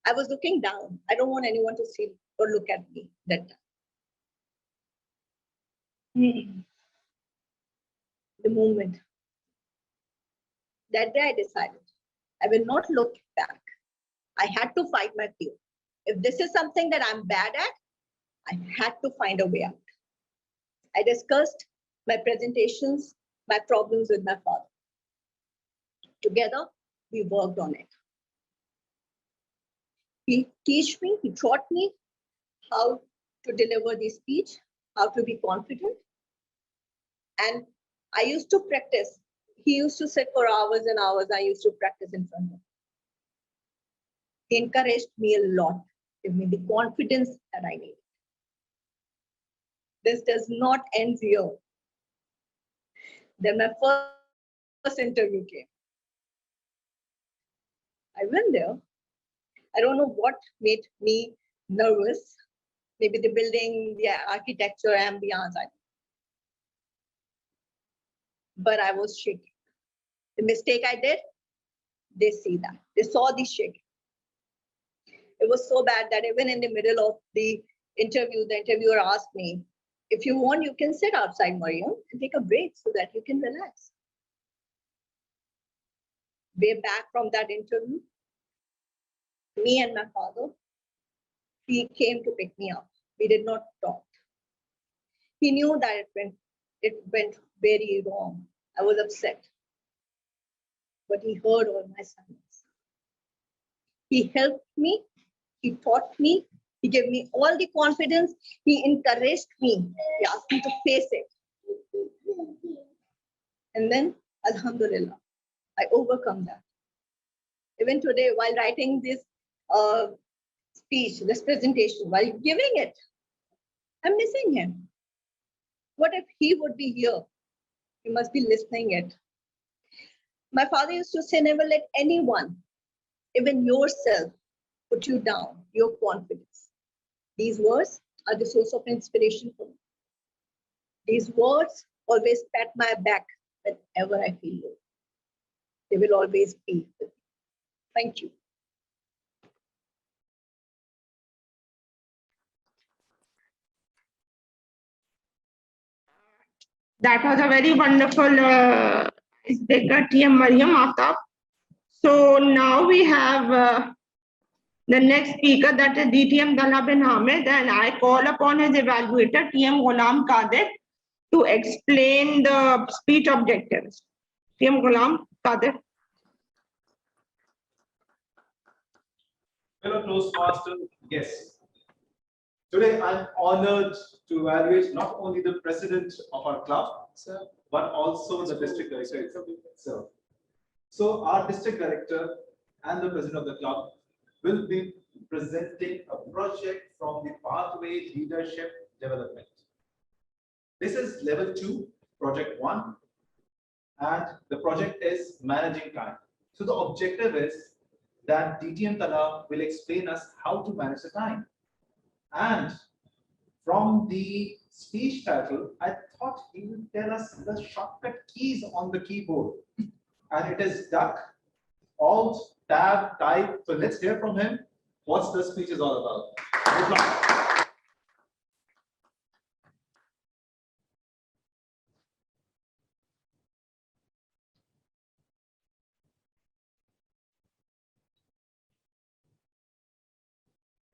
I was looking down. I don't want anyone to see or look at me that time. The moment. That day I decided, I will not look back. I had to fight my fear. If this is something that I'm bad at, I had to find a way out. I discussed my presentations, my problems with my father. Together, we worked on it. He taught me how to deliver the speech, how to be confident. And I used to practice. He used to sit for hours and hours. I used to practice in front of him. He encouraged me a lot, gave me the confidence that I needed. This does not end here. Then my first interview came. I went there. I don't know what made me nervous. Maybe the building, the architecture, ambience. But I was shaking. The mistake I did, they see that. They saw the shaking. It was so bad that even in the middle of the interview, the interviewer asked me, if you want, you can sit outside, Mariam, and take a break so that you can relax. Way back from that interview, me and my father, he came to pick me up. We did not talk. He knew that it went very wrong. I was upset. But he heard all my silence. He helped me. He taught me. He gave me all the confidence. He encouraged me. He asked me to face it. And then, Alhamdulillah, I overcome that. Even today, while writing this speech, this presentation, while giving it, I'm missing him. What if he would be here? He must be listening it. My father used to say, never let anyone, even yourself, put you down, your confidence. These words are the source of inspiration for me. These words always pat my back whenever I feel low. They will always be with me. Thank you. That was a very wonderful speaker, TM Mariam Aftab. So now we have The next speaker, that is DTM Dalha bin Hamid, and I call upon his evaluator, TM Ghulam Qadir, to explain the speech objectives. TM Ghulam Qadir. Fellow Toastmasters, yes. Today I'm honored to evaluate not only the president of our club, but also the district director itself. So our district director and the president of the club will be presenting a project from the Pathway Leadership Development. This is level 2, project 1, and the project is managing time. So the objective is that DTM Tala will explain us how to manage the time. And from the speech title, I thought he would tell us the shortcut keys on the keyboard. And it is duck, alt, tab, type. So let's hear from him what the speech is all about. Good luck.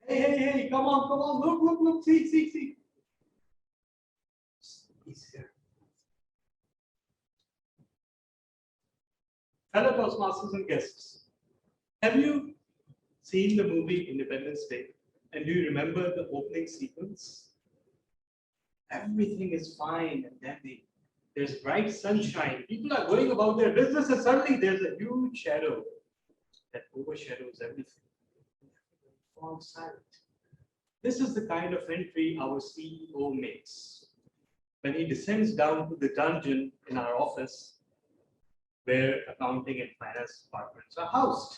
Hey, come on, look, see. He's here. Fellow Toastmasters and guests, have you seen the movie Independence Day? And do you remember the opening sequence? Everything is fine and dandy. There's bright sunshine. People are going about their business, and suddenly there's a huge shadow that overshadows everything. Fall silent. This is the kind of entry our CEO makes when he descends down to the dungeon in our office where accounting and finance departments are housed.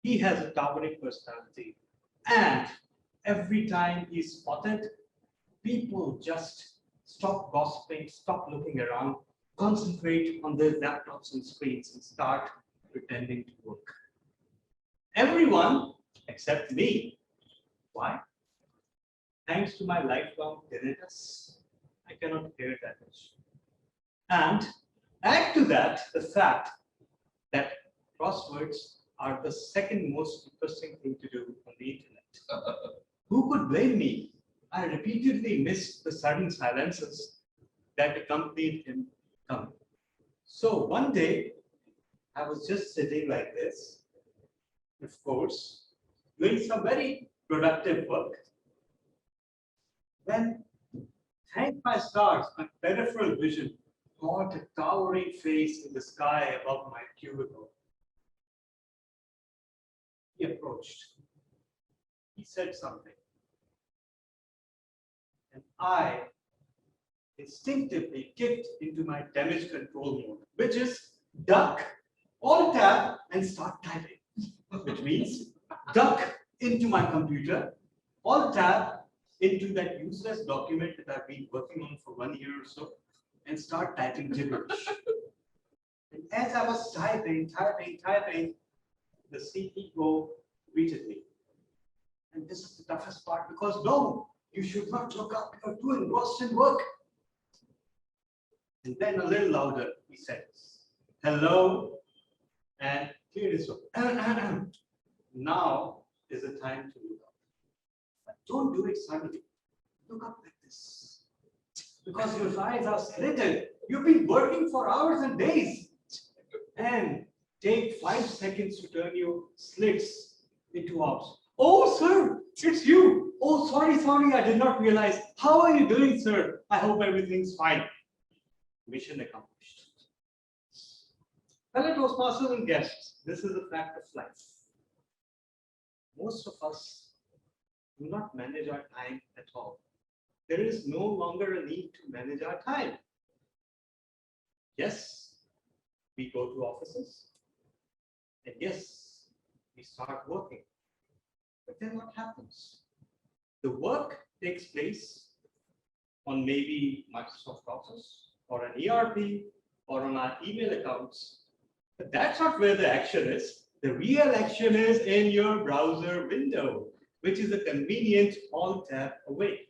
He has a towering personality, and every time he's spotted, people just stop gossiping, stop looking around, concentrate on their laptops and screens, and start pretending to work. Everyone except me. Why? Thanks to my lifelong tinnitus, I cannot hear that much. And add to that the fact that crosswords are the second most interesting thing to do on the internet. Who could blame me? I repeatedly missed the sudden silences that accompanied him coming. So one day, I was just sitting like this, of course, doing some very productive work, when, thank my stars, my peripheral vision caught a towering face in the sky above my cubicle. He approached. He said something. And I instinctively kicked into my damage control mode, which is duck, alt tab, and start typing. Which means duck into my computer, alt tab into that useless document that I've been working on for 1 year or so, and start typing gibberish. And as I was typing, the CEO greeted me. And this is the toughest part, because no, you should not look up, you're too engrossed in work. And then a little louder, he said, hello, and here it is. Now is the time to look up. But don't do it suddenly. Look up like this. Because your eyes are slitted. You've been working for hours and days. And take 5 seconds to turn your slits into orbs. Oh, sir, it's you. Oh, sorry, I did not realize. How are you doing, sir? I hope everything's fine. Mission accomplished. Fellow Toastmasters and guests, this is a fact of life. Most of us do not manage our time at all. There is no longer a need to manage our time. Yes, we go to offices, and yes, we start working. But then what happens? The work takes place on maybe Microsoft Office or an ERP or on our email accounts. But that's not where the action is. The real action is in your browser window, which is a convenient alt tab away.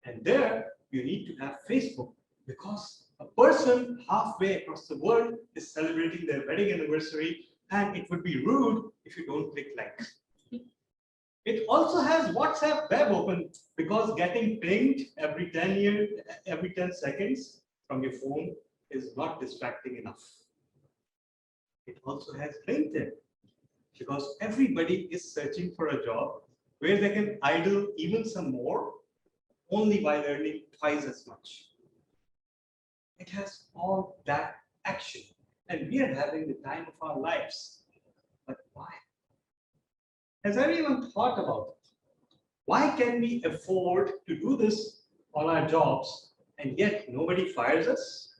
And there you need to have Facebook, because a person halfway across the world is celebrating their wedding anniversary and it would be rude if you don't click like. It also has WhatsApp web open because getting pinged every 10 seconds from your phone is not distracting enough. It also has LinkedIn because everybody is searching for a job where they can idle even some more only by earning twice as much. It has all that action and we are having the time of our lives. But why? Has anyone thought about it? Why can we afford to do this on our jobs and yet nobody fires us?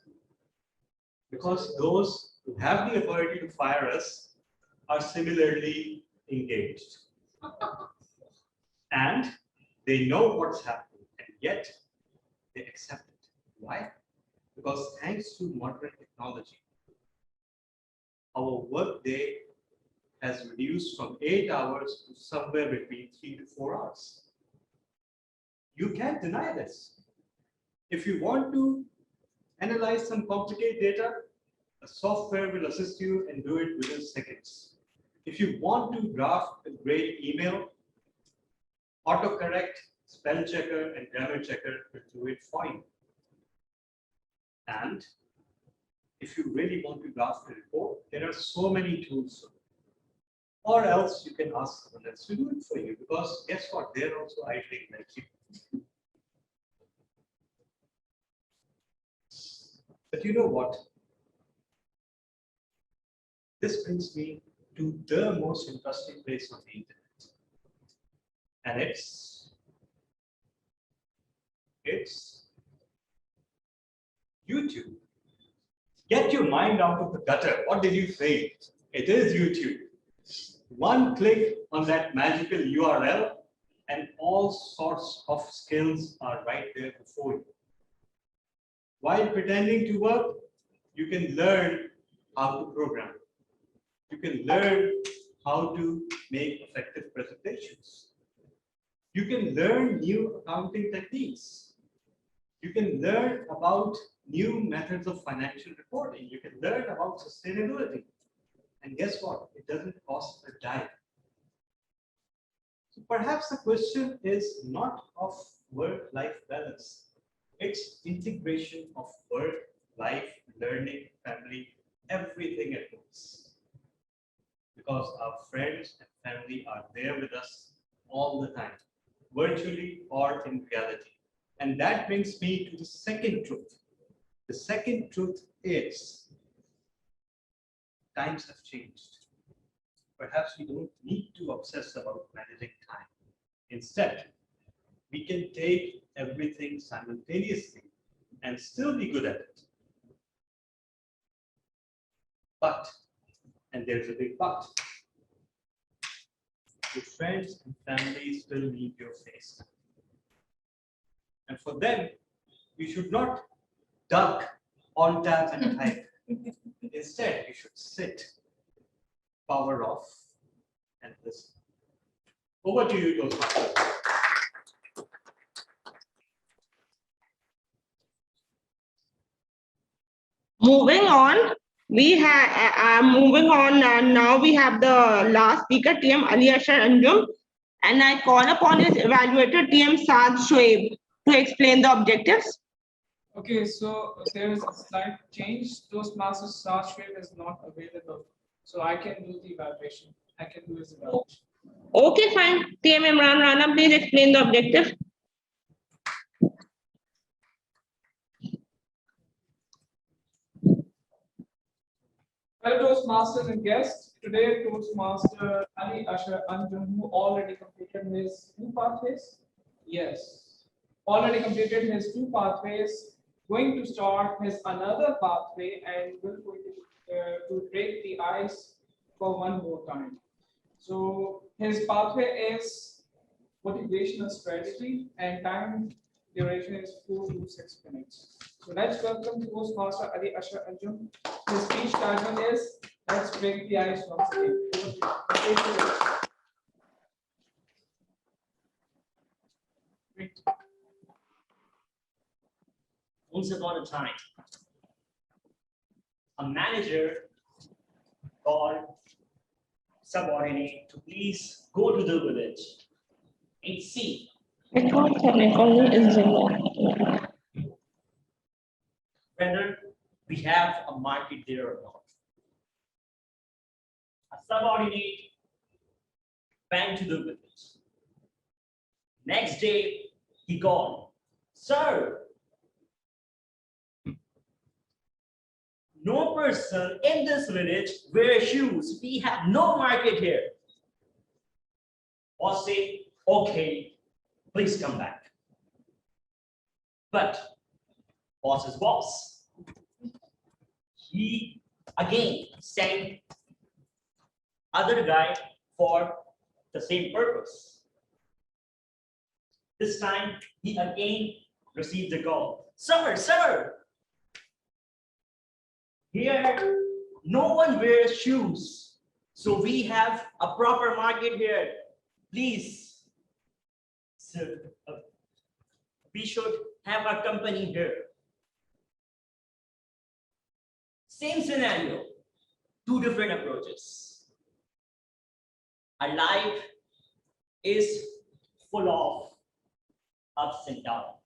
Because those who have the authority to fire us are similarly engaged. And they know what's happening and yet they accept it. Why? Because thanks to modern technology, our workday has reduced from 8 hours to somewhere between 3 to 4 hours. You can't deny this. If you want to analyze some complicated data, a software will assist you and do it within seconds. If you want to draft a great email, autocorrect, spell checker, and grammar checker will do it for you. And if you really want to draft a report, there are so many tools. Or else you can ask someone else to do it for you because guess what? They're also idling like you. But you know what? This brings me to the most interesting place on the internet. And it's YouTube. Get your mind out of the gutter. What did you say? It is YouTube. One click on that magical URL and all sorts of skills are right there before you. While pretending to work, you can learn how to program. You can learn how to make effective presentations. You can learn new accounting techniques. You can learn about new methods of financial reporting. You can learn about sustainability. And guess what? It doesn't cost a dime. So perhaps the question is not of work-life balance. It's integration of work, life, learning, family, everything at once. Because our friends and family are there with us all the time, virtually or in reality. And that brings me to the second truth. The second truth is times have changed. Perhaps we don't need to obsess about managing time. Instead, we can take everything simultaneously and still be good at it. But, and there's a big but, your friends and family still need your face. And for them, you should not duck, on tap and type. Instead, you should sit, power off, and listen. Over to you, Toastmasters. Moving on, and now we have the last speaker, TM Ali Ashar Anjum, and I call upon his evaluator, TM Saad Shoaib, to explain the objectives. Okay, so there is a slight change. Toastmasters Saad Shoaib is not available, so I can do the evaluation. I can do his evaluation. Okay, fine. TM Imran Rana, please explain the objective. Hello, Toastmasters and guests. Today, Toastmaster Ali Ashar Anjum, who already completed his 2 pathways. Yes, already completed his 2 pathways. Going to start his another pathway and will going to break the ice for one more time. So his pathway is motivational strategy and time duration is 4 to 6 minutes. So let's welcome Toastmaster Ali Ashar Anjum. His speech title is Let's Break the Ice Once Again. Great. Once upon a time, a manager called subordinate to please go to the village and see whether we have a market there or not. A subordinate went to the village. Next day, he called, "Sir, no person in this village wears shoes. We have no market here." Boss say, "Okay, please come back." But boss is boss. He again sent other guy for the same purpose. This time he again received a call. Sir, here no one wears shoes. So we have a proper market here. Please, sir, we should have a company here. Same scenario, two different approaches. Our life is full of ups and downs,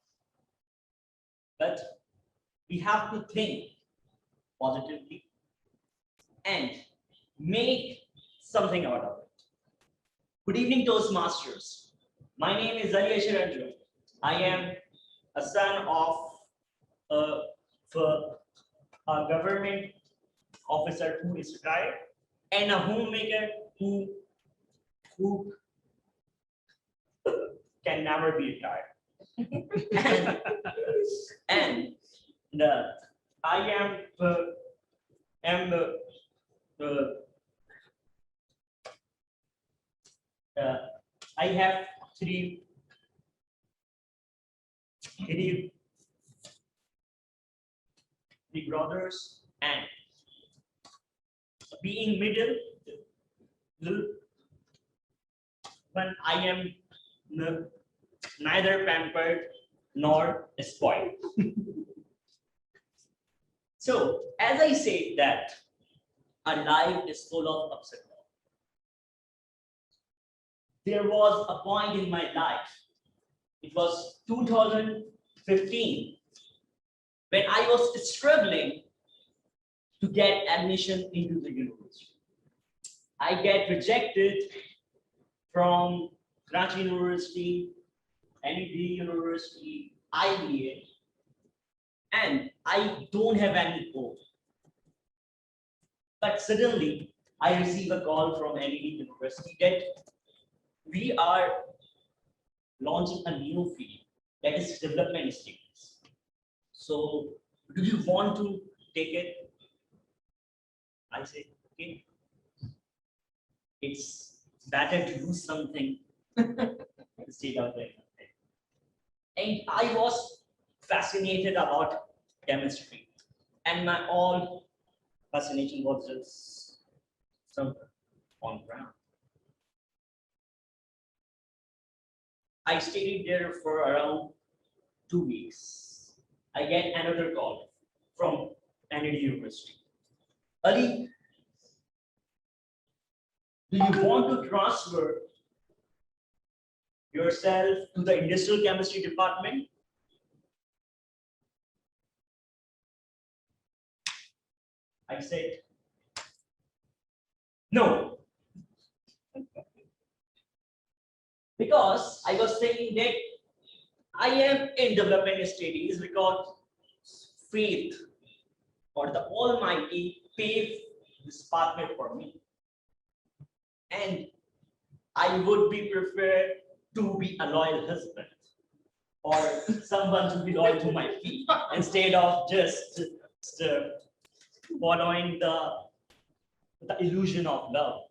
but we have to think positively and make something out of it. Good evening, Toastmasters. My name is Ali Asharanju. I am a son of a government officer who is retired and a homemaker who can never be retired. and I am I have three brothers, and being middle when I am neither pampered nor spoiled. So, as I say that our life is full of ups and downs. There was a point in my life, it was 2015, when I was struggling to get admission into the university. I get rejected from Karachi University, NED University, IBA, and I don't have any hope. But suddenly, I receive a call from NED University that we are launching a new field, that is development studies. So, do you want to take it? I say, okay. It's better to do something instead of doing nothing. And I was fascinated about chemistry, and my all fascination was just some on ground. I stayed there for around 2 weeks. I get another call from NED University. Ali, do you want to transfer yourself to the industrial chemistry department? I said, no. Because I was thinking that I am in development studies because faith or the Almighty paved this pathway for me. And I would be preferred to be a loyal husband or someone to be loyal to my feet instead of just following the illusion of love.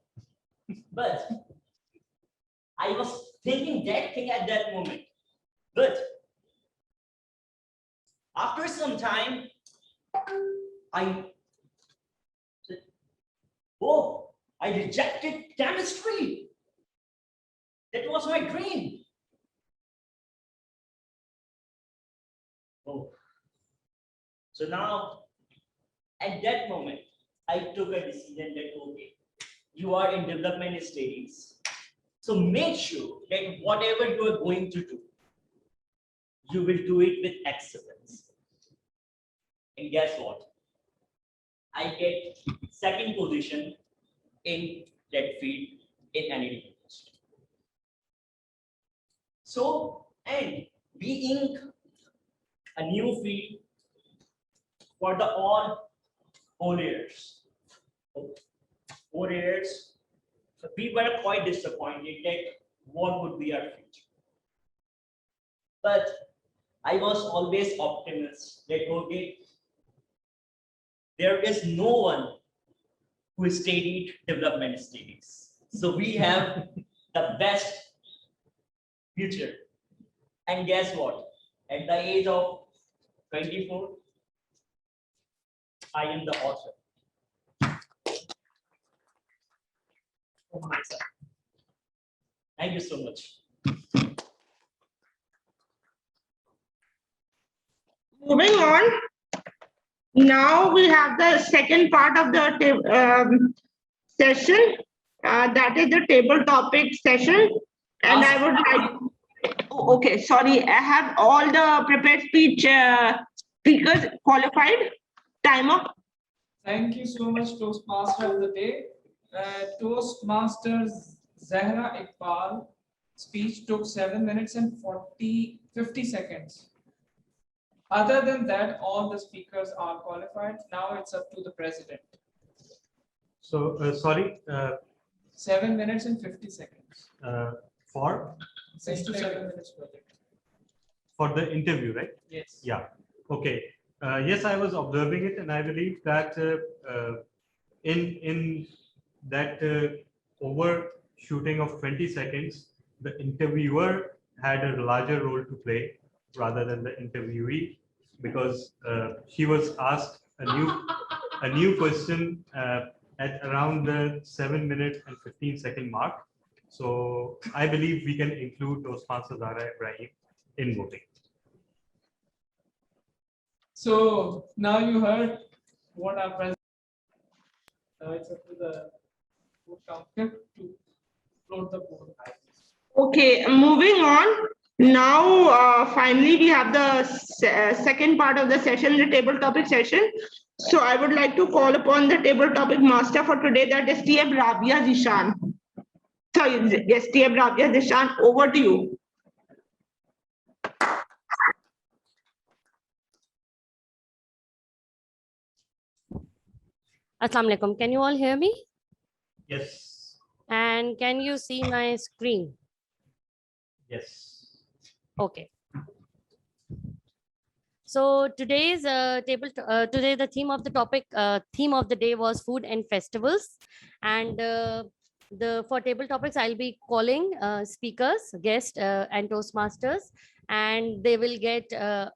But I was thinking that thing at that moment. But after some time, I said, oh, I rejected chemistry. That was my dream. Oh. So now, at that moment, I took a decision that, okay, you are in development studies. So make sure that whatever you are going to do, you will do it with excellence. And guess what? I get second position in that field in any university. So, and being a new field for the all 4 years. 4 years, so we were quite disappointed that what would be our future. But I was always optimistic that okay, there is no one who studied development studies. So we have the best future. And guess what? At the age of 24, I am the author. Oh my God. Thank you so much. Moving on. Now we have the second part of the session. That is the table topic session. And I would like, oh, okay, sorry, I have all the prepared speech speakers qualified. Timer. Thank you so much, Toastmaster of the day. Toastmasters Zahra Iqbal speech took 7 minutes and 50 seconds. Other than that, all the speakers are qualified. Now it's up to the president. So, sorry. 7 minutes and 50 seconds. For? 6 to 7 minutes project. For the interview, right? Yes. Yeah. Okay. Yes, I was observing it, and I believe that in that overshooting of 20 seconds, the interviewer had a larger role to play rather than the interviewee, because she was asked a new question at around the 7 minute and 15-second mark. So I believe we can include Toastmaster Zahra Ibrahim in voting. So now you heard what our president. It's up to the vote counter to float the board. Okay, moving on. Now, finally, we have the second part of the session, the table topic session. So I would like to call upon the table topic master for today, that is TM Rabia Zishan. Sorry, yes, TM Rabia Zishan, over to you. Assalamu alaikum. Can you all hear me? Yes. And can you see my screen? Yes. Okay. So today's today the theme of the topic, theme of the day was food and festivals. And for table topics, I'll be calling speakers, guests, and Toastmasters, and they will get a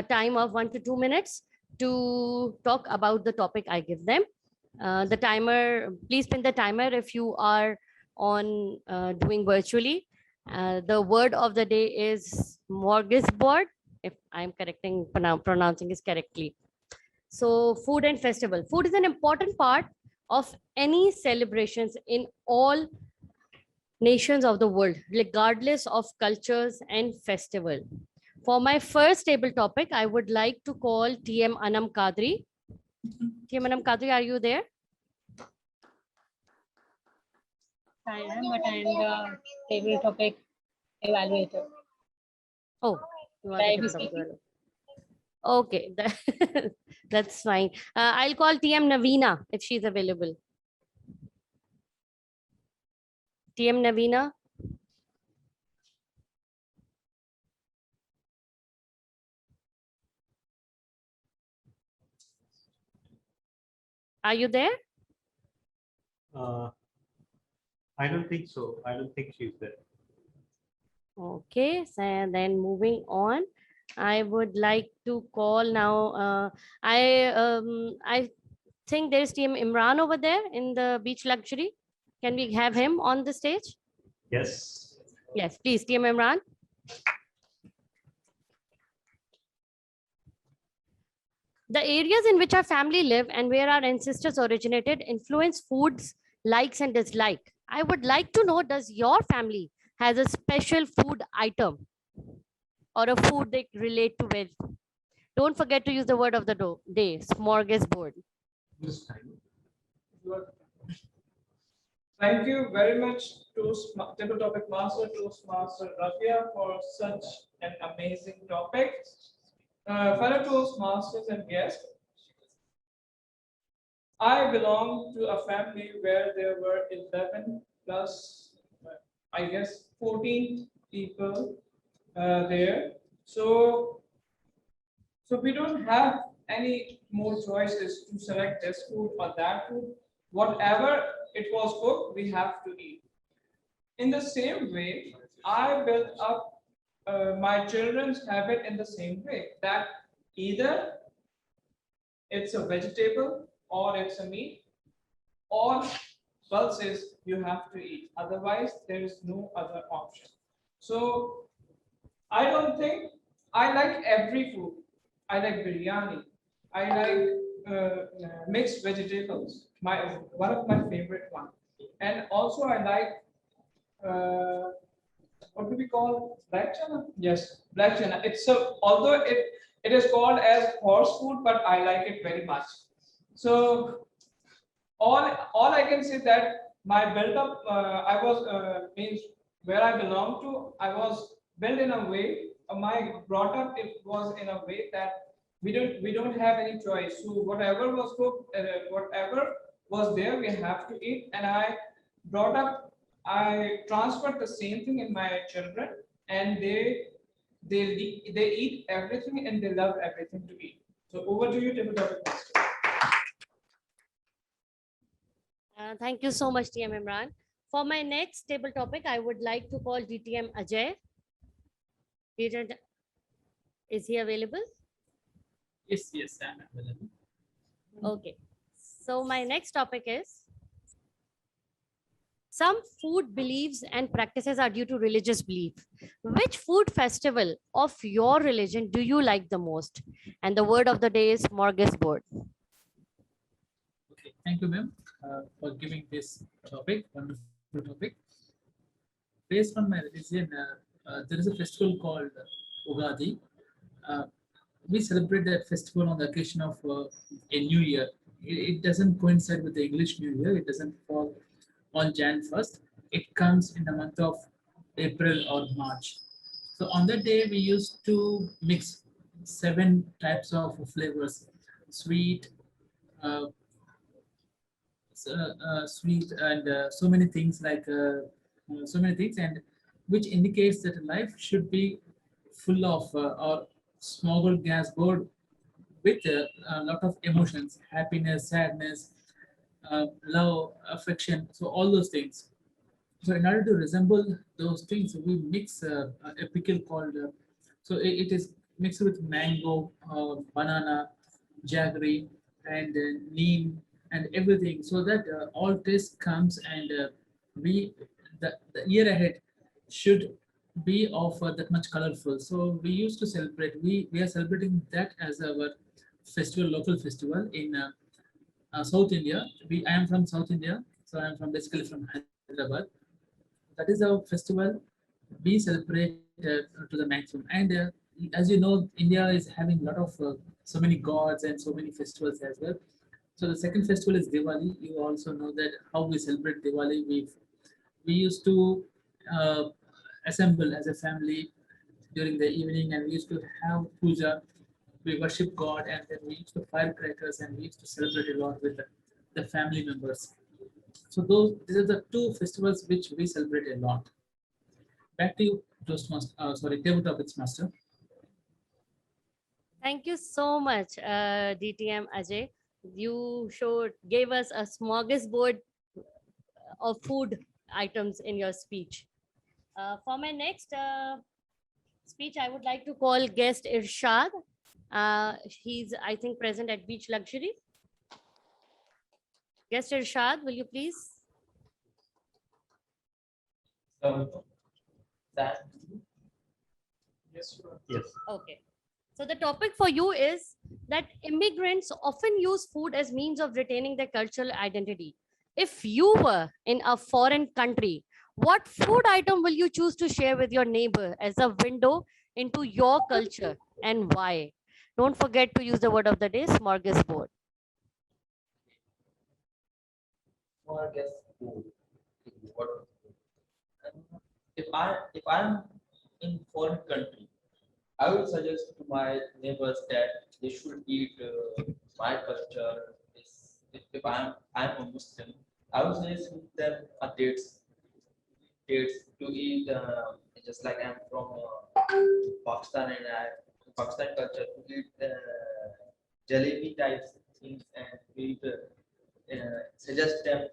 time of 1 to 2 minutes to talk about the topic I give them. The timer, please pin the timer if you are on doing virtually. The word of the day is smorgasbord, if I'm pronouncing this correctly. So food and festival. Food is an important part of any celebrations in all nations of the world, regardless of cultures and festival. For my first table topic, I would like to call TM Anam Kadri. TM Anam Kadri, are you there? I am, but I am the table topic evaluator. Oh, you are Should I the be table speaking? topic evaluator. Okay, that's fine. I'll call TM Navina if she's available. TM Navina. Are you there? I don't think so. I don't think she's there. Okay, so then moving on, I would like to call now. I think there's TM Imran over there in the beach luxury. Can we have him on the stage? Yes. Yes, please, TM Imran. The areas in which our family live and where our ancestors originated influence foods likes and dislike. I would like to know, does your family has a special food item or a food they relate to with? Don't forget to use the word of the day, smorgasbord. Thank you very much to Table Topic Master, Toastmaster Rafia, for such an amazing topic. Fellow Toastmasters and guests, I belong to a family where there were 11 plus, I guess, 14 people there. So we don't have any more choices to select this food or that food. Whatever it was cooked, we have to eat. In the same way, I built up my children's habit in the same way, that either it's a vegetable or it's a meat, or pulses you have to eat. Otherwise, there is no other option. So I don't think I like every food. I like biryani. I like mixed vegetables. One of my favorite one. And also I like what do we call black chana? Yes, black chana. It's so although it is called as horse food, but I like it very much. So all I can say that my built up I was means where I belong to, I was built in a way, my brought up it was in a way that we don't have any choice. So whatever was cooked, whatever was there, we have to eat. And I transferred the same thing in my children, and they eat everything and they love everything to eat. So over to you, Table Topic Master. Thank you so much, TM Imran. For my next table topic, I would like to call DTM Ajay. Is he available? Yes, I'm available. Okay. So my next topic is, some food beliefs and practices are due to religious belief. Which food festival of your religion do you like the most? And the word of the day is smorgasbord. Okay, thank you, ma'am, for giving this topic, wonderful topic. Based on my religion, there is a festival called Ugadi. We celebrate that festival on the occasion of a new year. It doesn't coincide with the English New Year. It doesn't fall on Jan 1st. It comes in the month of April or March. So on that day, we used to mix 7 types of flavors: sweet, uh, sweet, and so many things, so many things, and which indicates that life should be full of or smuggled gas board with a lot of emotions: happiness, sadness, love, affection, so all those things. So in order to resemble those things, we mix a pickle called, it is mixed with mango, banana, jaggery, and neem, and everything, so that all taste comes, and the year ahead should be of that much colorful. So we used to celebrate. We are celebrating that as our festival, local festival in South India. I am from South India, so I am from basically from Hyderabad. That is our festival. We celebrate to the maximum. And as you know, India is having a lot of so many gods and so many festivals as well. So the second festival is Diwali. You also know that how we celebrate Diwali. We used to uh, assemble as a family during the evening, and we used to have puja. We worship God, and then we used to fire crackers, and we used to celebrate a lot with the family members. So these are the 2 festivals which we celebrate a lot. Back to you, Toastmaster. Table Topics Master. Thank you so much, DTM Ajay. You gave us a smorgasbord of food items in your speech. For my next speech, I would like to call guest Irshad. He's, I think, present at Beach Luxury. Guest Irshad, will you please? Yes. Okay. So the topic for you is that immigrants often use food as means of retaining their cultural identity. If you were in a foreign country, what food item will you choose to share with your neighbor as a window into your culture, and why? Don't forget to use the word of the day, smorgasbord. Or guess food. What? If I'm in foreign country, I would suggest to my neighbors that they should eat my culture. If I'm a Muslim, I would suggest them dates to eat. Just like I'm from Pakistan, and Pakistan culture to eat jalebi types things, and eat suggest them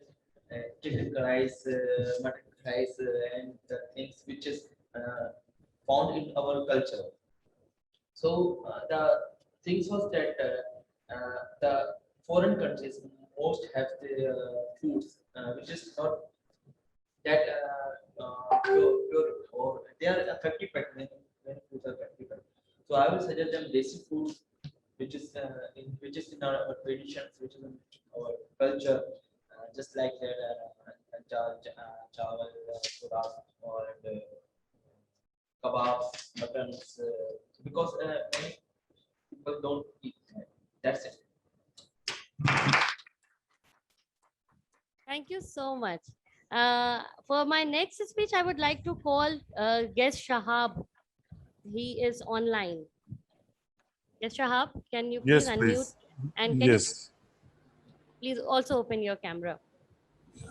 chicken rice, mutton rice, and the things which is found in our culture. So the things was that the foreign countries most have the foods which is not that pure, or they are effective at many foods are effective. So I will suggest them basic foods which is in our traditions, which is in our culture, just like that chawal, pulao, or kebabs, muttons, because many people don't eat that. That's it. Thank you so much. For my next speech, I would like to call guest Shahab. He is online. Yes, Shahab, can you please Yes, unmute? please. And can you Yes. please also open your camera?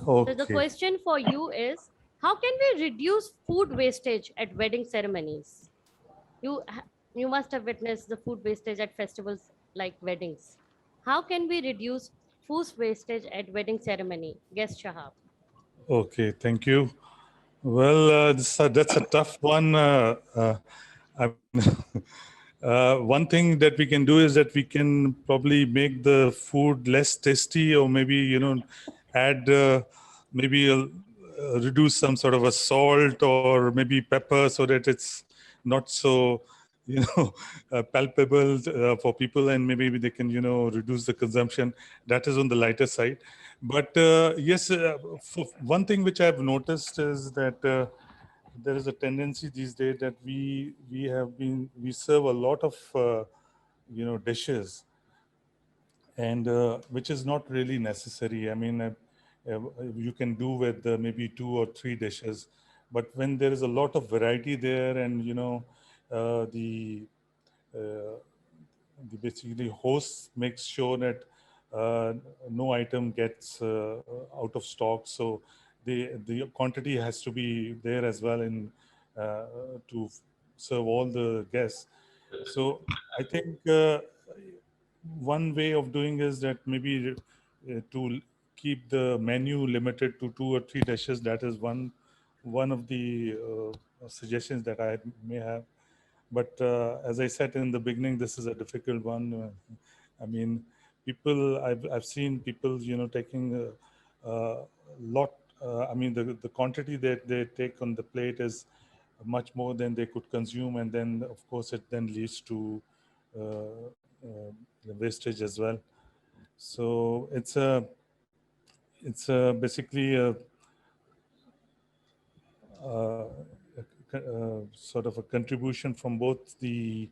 So the Okay. question for you is, how can we reduce food wastage at wedding ceremonies? You must have witnessed the food wastage at festivals like weddings. How can we reduce food wastage at wedding ceremony? Guest Shahab. Okay. Thank you. Well, that's a tough one. I one thing that we can do is that we can probably make the food less tasty, or maybe add maybe reduce some sort of a salt or maybe pepper, so that it's not so palpable for people, and maybe they can reduce the consumption. That is on the lighter side. But yes, for one thing which I've noticed is that there is a tendency these days that we serve a lot of dishes, and which is not really necessary. I mean, you can do with maybe 2 or 3 dishes, but when there is a lot of variety there, and the basically host makes sure that no item gets out of stock, so the quantity has to be there as well in to serve all the guests. So I think one way of doing is that maybe to keep the menu limited to 2 or 3 dishes. That is one of the suggestions that I may have. But as I said in the beginning, this is a difficult one. I mean, I've seen people, taking a lot. I mean, the quantity that they take on the plate is much more than they could consume, and then of course it then leads to the wastage as well. So it's basically uh, sort of a contribution from both the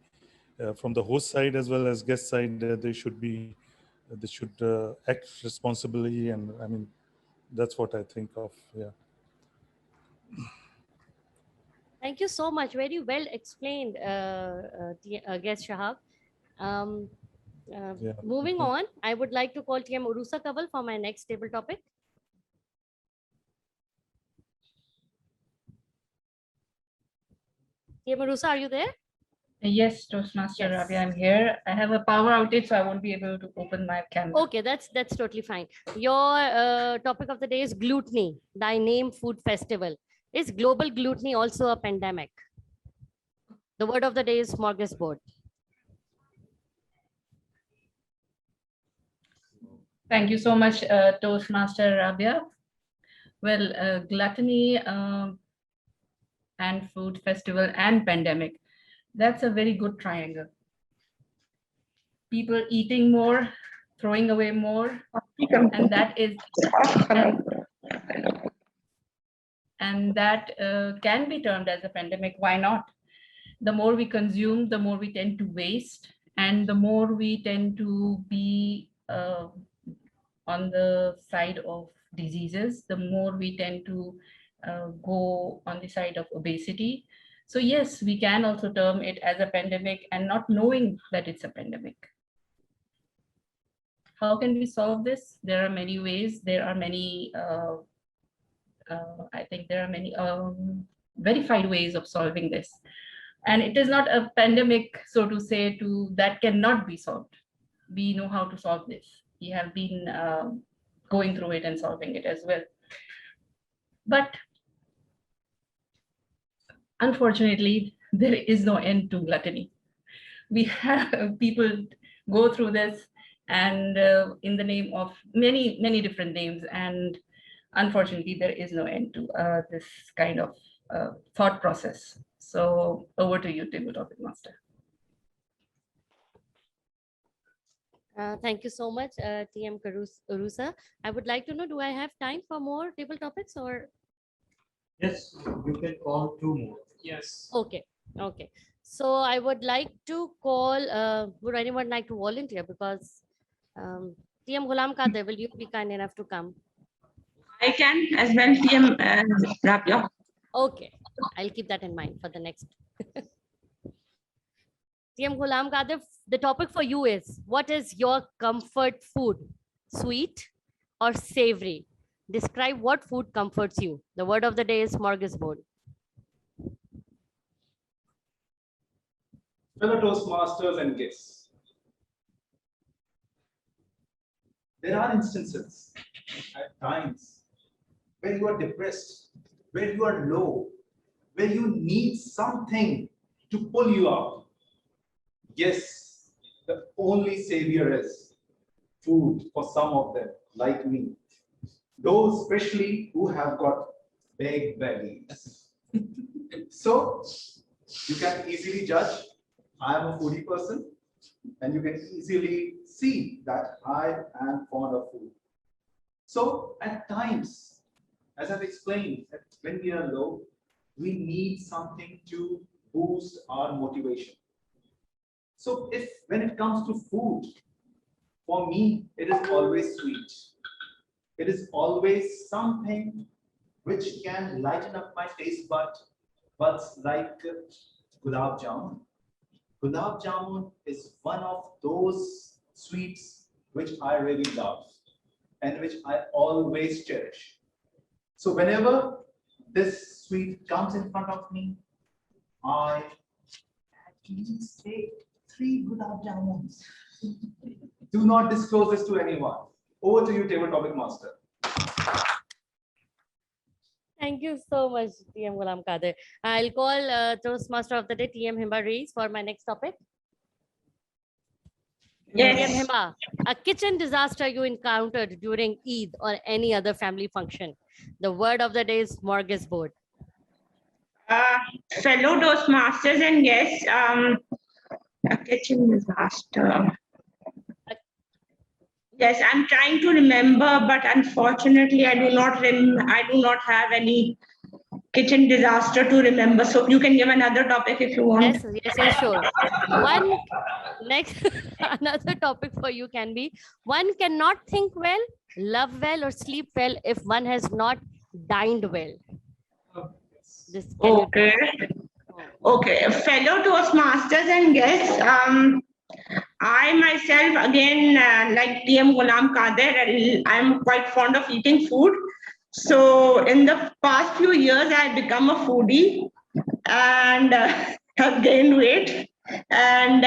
from the host side as well as guest side. They should act responsibly, and I mean that's what I think of. Yeah. Thank you so much. Very well explained, guest Shahab. Um, Yeah. Moving on, I would like to call TM Urusa Kaval for my next table topic. TM Urusa, are you there? Yes, Toastmaster Yes. Ravi, I'm here. I have a power outage, so I won't be able to open my camera. Okay, that's totally fine. Your topic of the day is gluttony, thy name food festival. Is global gluttony also a pandemic? The word of the day is smorgasbord. Thank you so much, Toastmaster Rabia. Well, gluttony and food festival and pandemic, that's a very good triangle. People eating more, throwing away more, and that is and that can be termed as a pandemic. Why not? The more we consume, the more we tend to waste, and the more we tend to be on the side of diseases, the more we tend to go on the side of obesity. So yes, we can also term it as a pandemic and not knowing that it's a pandemic. How can we solve this? There are many ways. There are many, I think there are many verified ways of solving this. And it is not a pandemic, so to say, that cannot be solved. We know how to solve this. We have been going through it and solving it as well. But unfortunately, there is no end to gluttony. We have people go through this and in the name of many different names, and unfortunately there is no end to this kind of thought process. So over to you, Table Topic Master. Thank you so much, TM Karusa. I would like to know, do I have time for more table topics or? Yes, you can call 2 more. Yes. Okay, okay. So I would like to call, would anyone like to volunteer? Because TM Ghulam Kadir, will you be kind enough to come? I can as well, TM Rabia. Okay, I'll keep that in mind for the next. TM Ghulam Kadir, the topic for you is, what is your comfort food? Sweet or savory? Describe what food comforts you. The word of the day is smorgasbord. Fellow Toastmasters and guests, there are instances at times where you are depressed, where you are low, where you need something to pull you out. Yes, the only savior is food for some of them, like me. Those especially who have got big bellies. So you can easily judge. I am a foodie person, and you can easily see that I am fond of food. So at times, as I've explained, that when we are low, we need something to boost our motivation. So when it comes to food, for me, it is always sweet. It is always something which can lighten up my taste buds like gulab jamun. Gulab jamun is one of those sweets which I really love and which I always cherish. So whenever this sweet comes in front of me, I at least take 3 gulab jamuns. Do not disclose this to anyone. Over to you, Table Topic Master. Thank you so much, TM Ghulam Kadir. I'll call Toastmaster of the day, TM Himba Reis, for my next topic. Yes. TM Himba, a kitchen disaster you encountered during Eid or any other family function. The word of the day is smorgasbord. Fellow Toastmasters and guests, a kitchen disaster. Yes, I'm trying to remember, but unfortunately, I do not have any kitchen disaster to remember. So you can give another topic if you want. Yes, sure. Another topic for you can be, one cannot think well, love well, or sleep well if one has not dined well. Okay. Okay, fellow Toastmasters and guests, I myself, again, like TM Ghulam Kadir, I'm quite fond of eating food. So in the past few years, I've become a foodie and have gained weight. And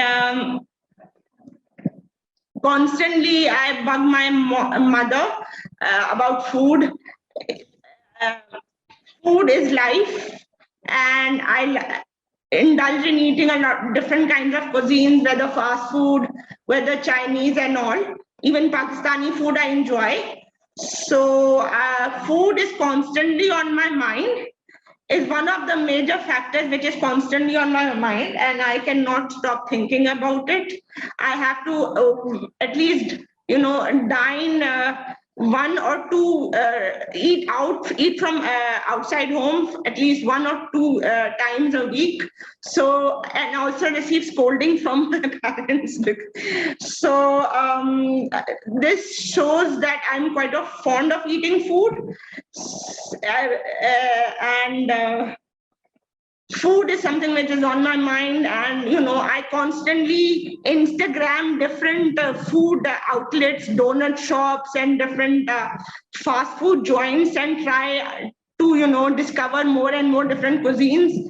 constantly, I bug my mother about food. Food is life, and I indulge in eating a lot different kinds of cuisines, whether fast food, whether Chinese and all. Even Pakistani food I enjoy. So food is constantly on my mind. Is one of the major factors which is constantly on my mind, and I cannot stop thinking about it. I have to at least dine one or two, eat from outside home at least 1 or 2 times a week. So, and also receive scolding from my parents. So this shows that I'm quite fond of eating food. And food is something which is on my mind, and I constantly Instagram different food outlets, donut shops, and different fast food joints, and try to discover more and more different cuisines,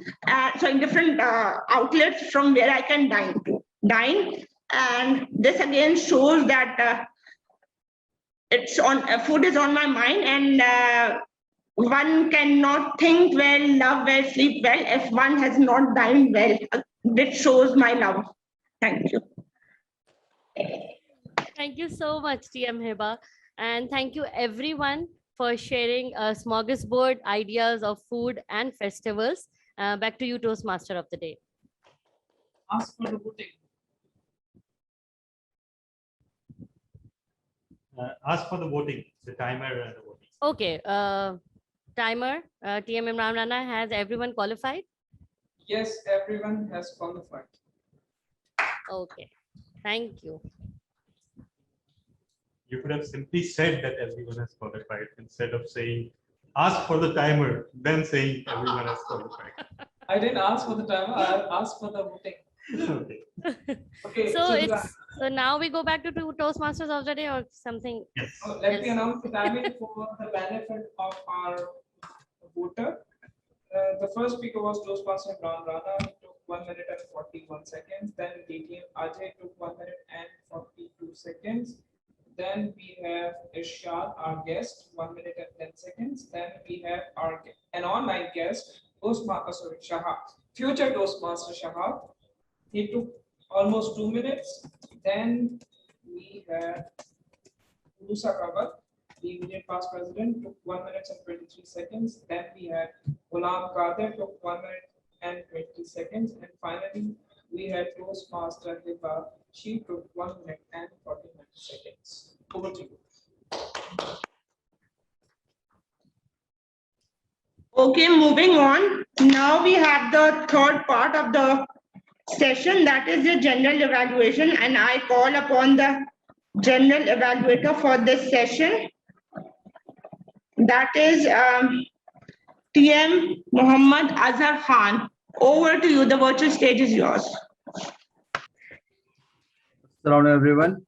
different outlets from where I can dine. And this again shows that food is on my mind, and one cannot think well, love well, sleep well if one has not dined well. This shows my love. Thank you. Thank you so much, TM Heba. And thank you everyone for sharing a smorgasbord ideas of food and festivals. Back to you, Toastmaster of the day. Ask for the voting. Ask for the voting, the timer and the voting. Okay. Timer, TM Imran Rana, has everyone qualified? Yes, everyone has qualified. Okay. Thank you. You could have simply said that everyone has qualified instead of saying, ask for the timer, then saying everyone has qualified. I didn't ask for the timer, I asked for the voting. Okay. Okay, So now we go back to Toastmasters of the day or something? Yes. Let me announce the timing for the benefit of our voter. The first speaker was Toastmaster Imran Rana. He took 1 minute and 41 seconds. Then DTM Ajay took 1 minute and 42 seconds. Then we have Irshad, our guest, 1 minute and 10 seconds. Then we have an online guest, Shahab, future Toastmaster Shahab. He took almost 2 minutes. Then we have Musa Kabat, the immediate past president, took 1 minute and 23 seconds. Then we had Ghulam Qadir, took 1 minute and 20 seconds. And finally, we had Toastmaster Hiba. She took 1 minute and 49 seconds. Over to you. Okay, moving on. Now we have the third part of the session, that is the general evaluation, and I call upon the general evaluator for this session. That is TM Muhammad Azhar Khan. Over to you. The virtual stage is yours. Hello everyone.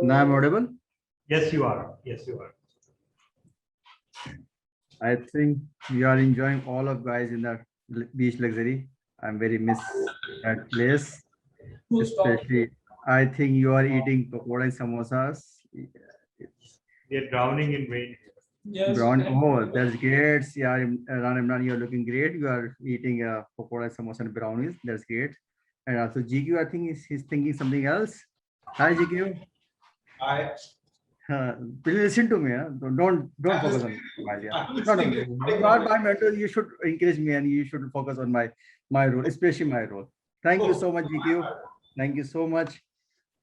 Now I'm audible? Yes, you are. Yes, you are. I think you are enjoying all of guys in the beach luxury. I'm very miss that place. Especially, I think you are eating pakoda and samosas. They're drowning in rain. Yes. Brown. Oh, that's great. Yeah, Imran, you're looking great. You are eating pakoda, samosa, and brownies. That's great. And also GQ, I think he's thinking something else. Hi, GQ. Hi. Please listen to me. Don't focus on my not my mentor. You should encourage me, and you should focus on my role, especially my role. Thank you so much, GQ. Thank you so much.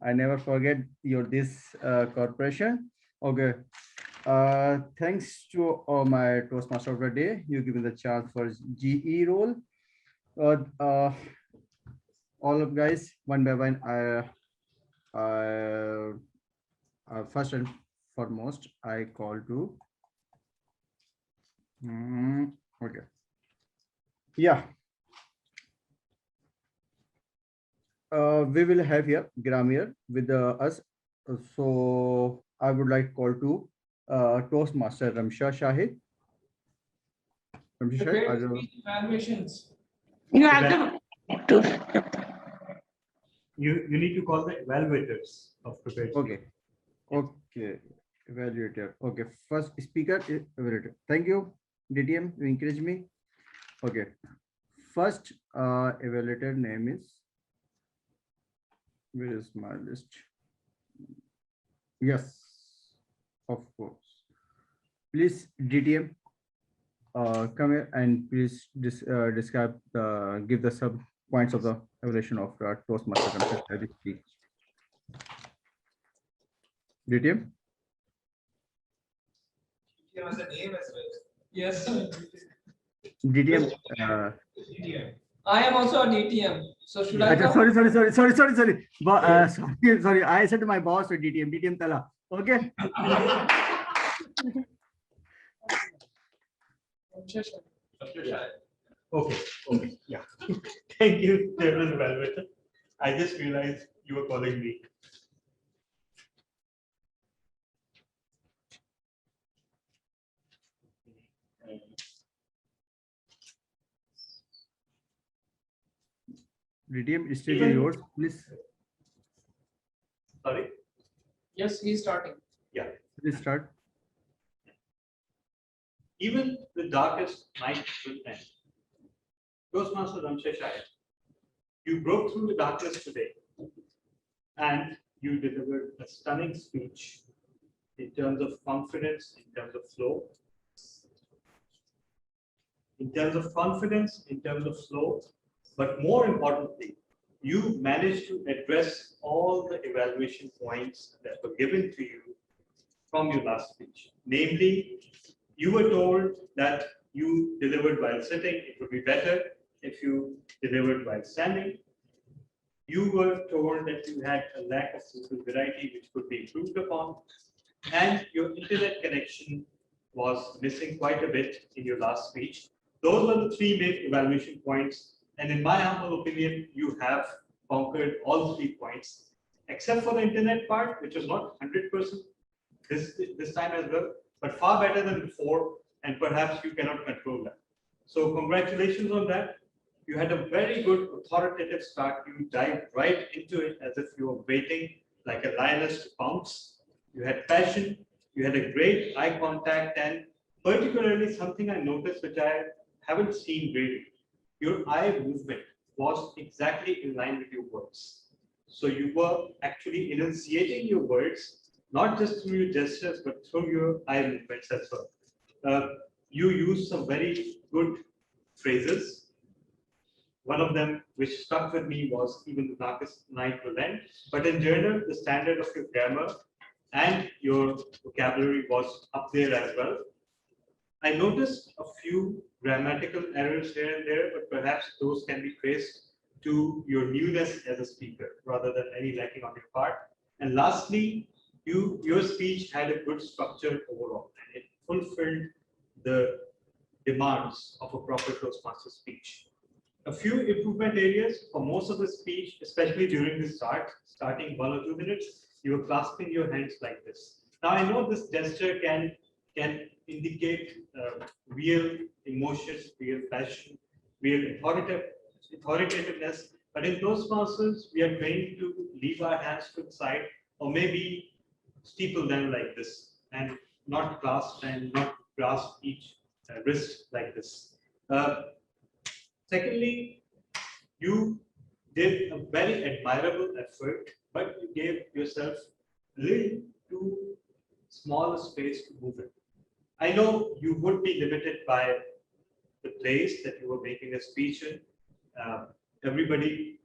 I never forget this corporation. Okay. Thanks to my Toastmaster of the day. You give me the chance for GE role. All of guys, one by one. First and foremost, I call to. Okay. Yeah. We will have here Gramir with us. So I would like call to Toastmaster Ramsha Shahid. Evaluations. You have You need to call the evaluators of prepared. Okay. Okay. Evaluator. Okay. First speaker is evaluator. Thank you, DTM. You encourage me. Okay. First evaluator name is. Where is my list? Yes, of course. Please, DTM, come here and please describe give the sub points of the evaluation of Toastmaster. DTM? He has a name as well. Yes. DTM. I am also a DTM. So should I come? Sorry. Sorry. I said to my boss to DTM Tala. Okay. Okay. Yeah. Thank you, Chairman Evaluator. I just realized you were calling me. DTM, stage is yours, please. Sorry? Yes, he's starting. Yeah. Please start. Even the darkest night will end. Toastmaster Ramsheshaya, you broke through the darkness today and you delivered a stunning speech in terms of confidence, in terms of flow. In terms of confidence, in terms of flow, but more importantly, you managed to address all the evaluation points that were given to you from your last speech. Namely, you were told that you delivered while sitting. It would be better if you delivered while standing. You were told that you had a lack of food variety which could be improved upon, and your internet connection was missing quite a bit in your last speech. Those were the three main evaluation points, and in my humble opinion, you have conquered all 3 points, except for the internet part, which was not 100% this time as well, but far better than before, and perhaps you cannot control that. So congratulations on that. You had a very good authoritative start. You dived right into it as if you were waiting like a lioness to pounce. You had passion, you had a great eye contact, and particularly something I noticed which I haven't seen really. Your eye movement was exactly in line with your words. So you were actually enunciating your words, not just through your gestures, but through your eye movements as well. You used some very good phrases. One of them which stuck with me was even the darkest night will end. But in general, the standard of your grammar and your vocabulary was up there as well. I noticed a few grammatical errors here and there, but perhaps those can be traced to your newness as a speaker rather than any lacking on your part. And lastly, your speech had a good structure overall, and it fulfilled the demands of a proper Toastmaster speech. A few improvement areas for most of the speech, especially during the starting 1 or 2 minutes, you were clasping your hands like this. Now I know this gesture can indicate real emotions, real passion, real authoritativeness. But in Toastmasters, we are trained to leave our hands to the side, or maybe steeple them like this, and not clasp and not grasp each wrist like this. Secondly, you did a very admirable effort, but you gave yourself a little too small a space to move in. I know you would be limited by the place that you were making a speech in. Everybody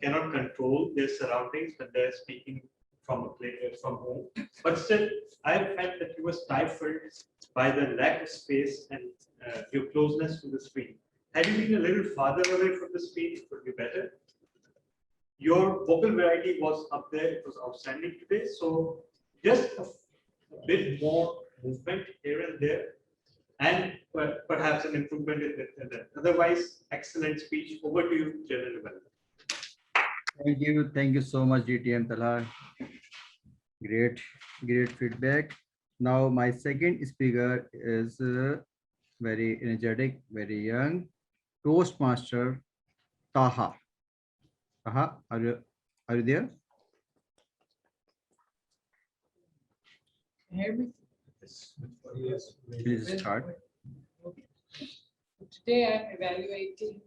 cannot control their surroundings when they're speaking from a place, from home. But still, I felt that you were stifled by the lack of space and your closeness to the screen. Had you been a little farther away from the screen, it would be better. Your vocal variety was up there, it was outstanding today. So just a bit more movement here and there, and perhaps an improvement in that. Otherwise, excellent speech. Over to you, General Development. Thank you so much, GTM Talha. Great feedback. Now, my second speaker is very energetic, very young, Toastmaster Taha. Taha, are you there? Yes. Please start. Okay. Today I'm evaluating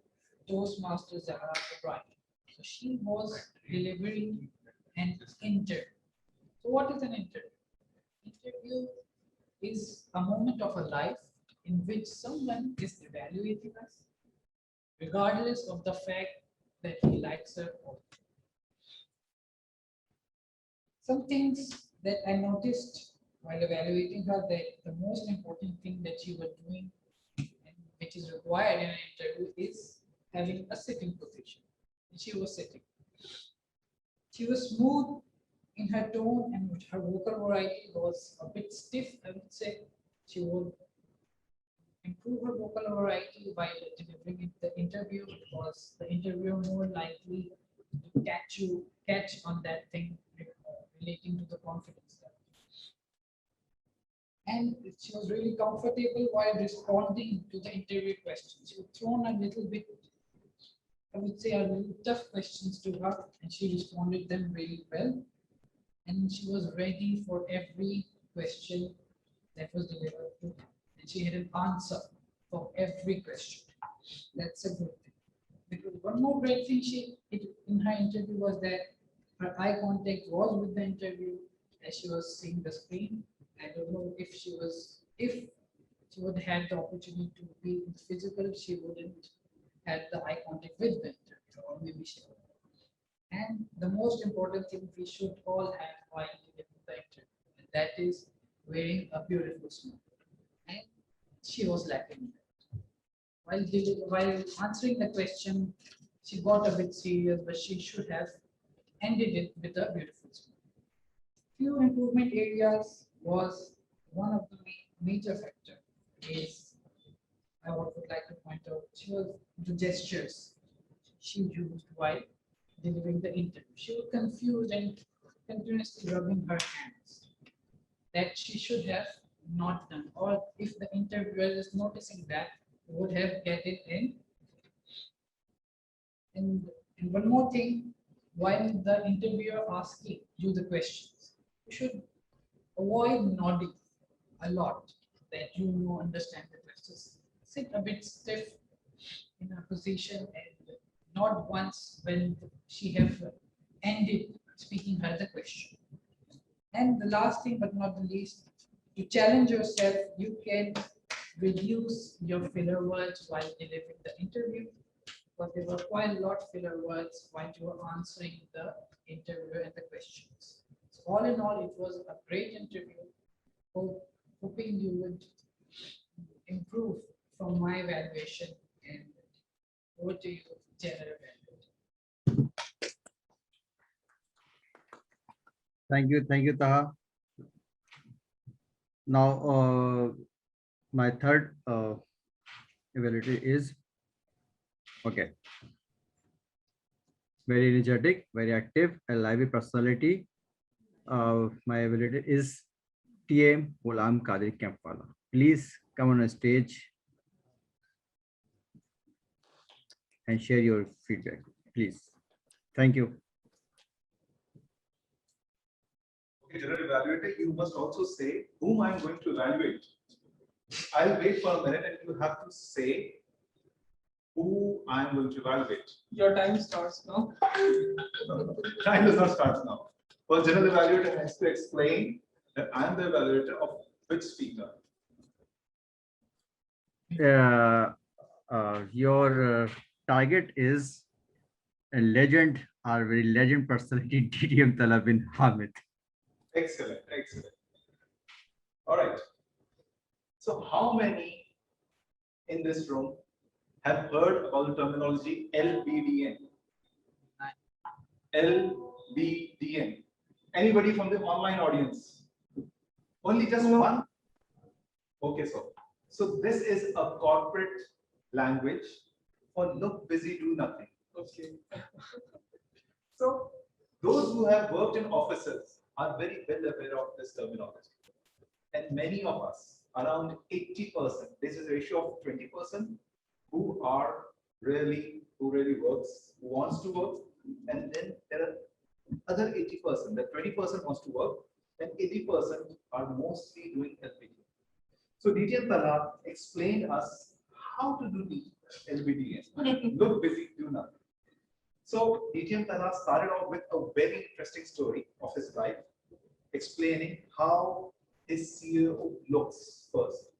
Toastmasters Zahra Kabrai. So she was delivering an interview. So what is an interview? Interview is a moment of a life in which someone is evaluating us, regardless of the fact that he likes her or Some things that I noticed while evaluating her, that the most important thing that she was doing, and which is required in an interview, is having a sitting position. And she was sitting. She was smooth in her tone, and her vocal variety was a bit stiff, I would say. She would improve her vocal variety by delivering the interview, because the interviewer more likely to catch on that thing relating to the confidence level. And she was really comfortable while responding to the interview questions. She was thrown a little bit, I would say, a little tough questions to her, and she responded them really well. And she was ready for every question that was delivered to her. And she had an answer for every question. That's a good thing. Because one more great thing in her interview was that her eye contact was with the interview as she was seeing the screen. I don't know if she would have the opportunity to be in physical, she wouldn't have the eye contact with the interviewer, or maybe she would. And the most important thing we should all have while delivering the interview, and that is wearing a beautiful smile. And she was lacking that. While answering the question, she got a bit serious, but she should have ended it with a beautiful smile. Few improvement areas was one of the major factor is I would like to point out the gestures she used while delivering the interview. She was confused and continuously rubbing her hands that she should have not done, or if the interviewer is noticing that, would have get it in. And one more thing, while the interviewer asking you the questions, you should avoid nodding a lot, that you understand the questions. Sit a bit stiff in a position and nod once when she have ended speaking her the question. And the last thing but not the least, to challenge yourself, you can reduce your filler words while delivering the interview, because there were quite a lot of filler words while you were answering the interview and the questions. So all in all, it was a great interview. Hoping you would improve from my evaluation, and over to you, general evaluation. Thank you, Taha. Now, my third evaluator is okay. Very energetic, very active, a lively personality. My evaluator is TM Ghulam Qadir Kempwala. Please come on a stage and share your feedback, please. Thank you. Okay, general evaluator, you must also say whom I'm going to evaluate. I'll wait for a minute and you have to say who I'm going to evaluate. Your time starts now. No, time does not start now. Well, general evaluator has to explain that I'm the evaluator of which speaker. Your target is a legend, or very legend personality, TDM Talab bin Hamid. Excellent, excellent. All right. So how many in this room have heard about the terminology LBDN? LBDN. Anybody from the online audience? Only just one? Okay, so this is a corporate language for look busy, do nothing. Okay. So those who have worked in offices are very well aware of this terminology. And many of us, around 80%, this is a ratio of 20%, who really works, who wants to work, and then there are other 80%, that 20% wants to work, and 80% are mostly doing LBDN. So DTM Talab explained us how to do the LBDN. Look busy, do nothing. So DTM Talab started off with a very interesting story of his life, explaining how his CEO looks first.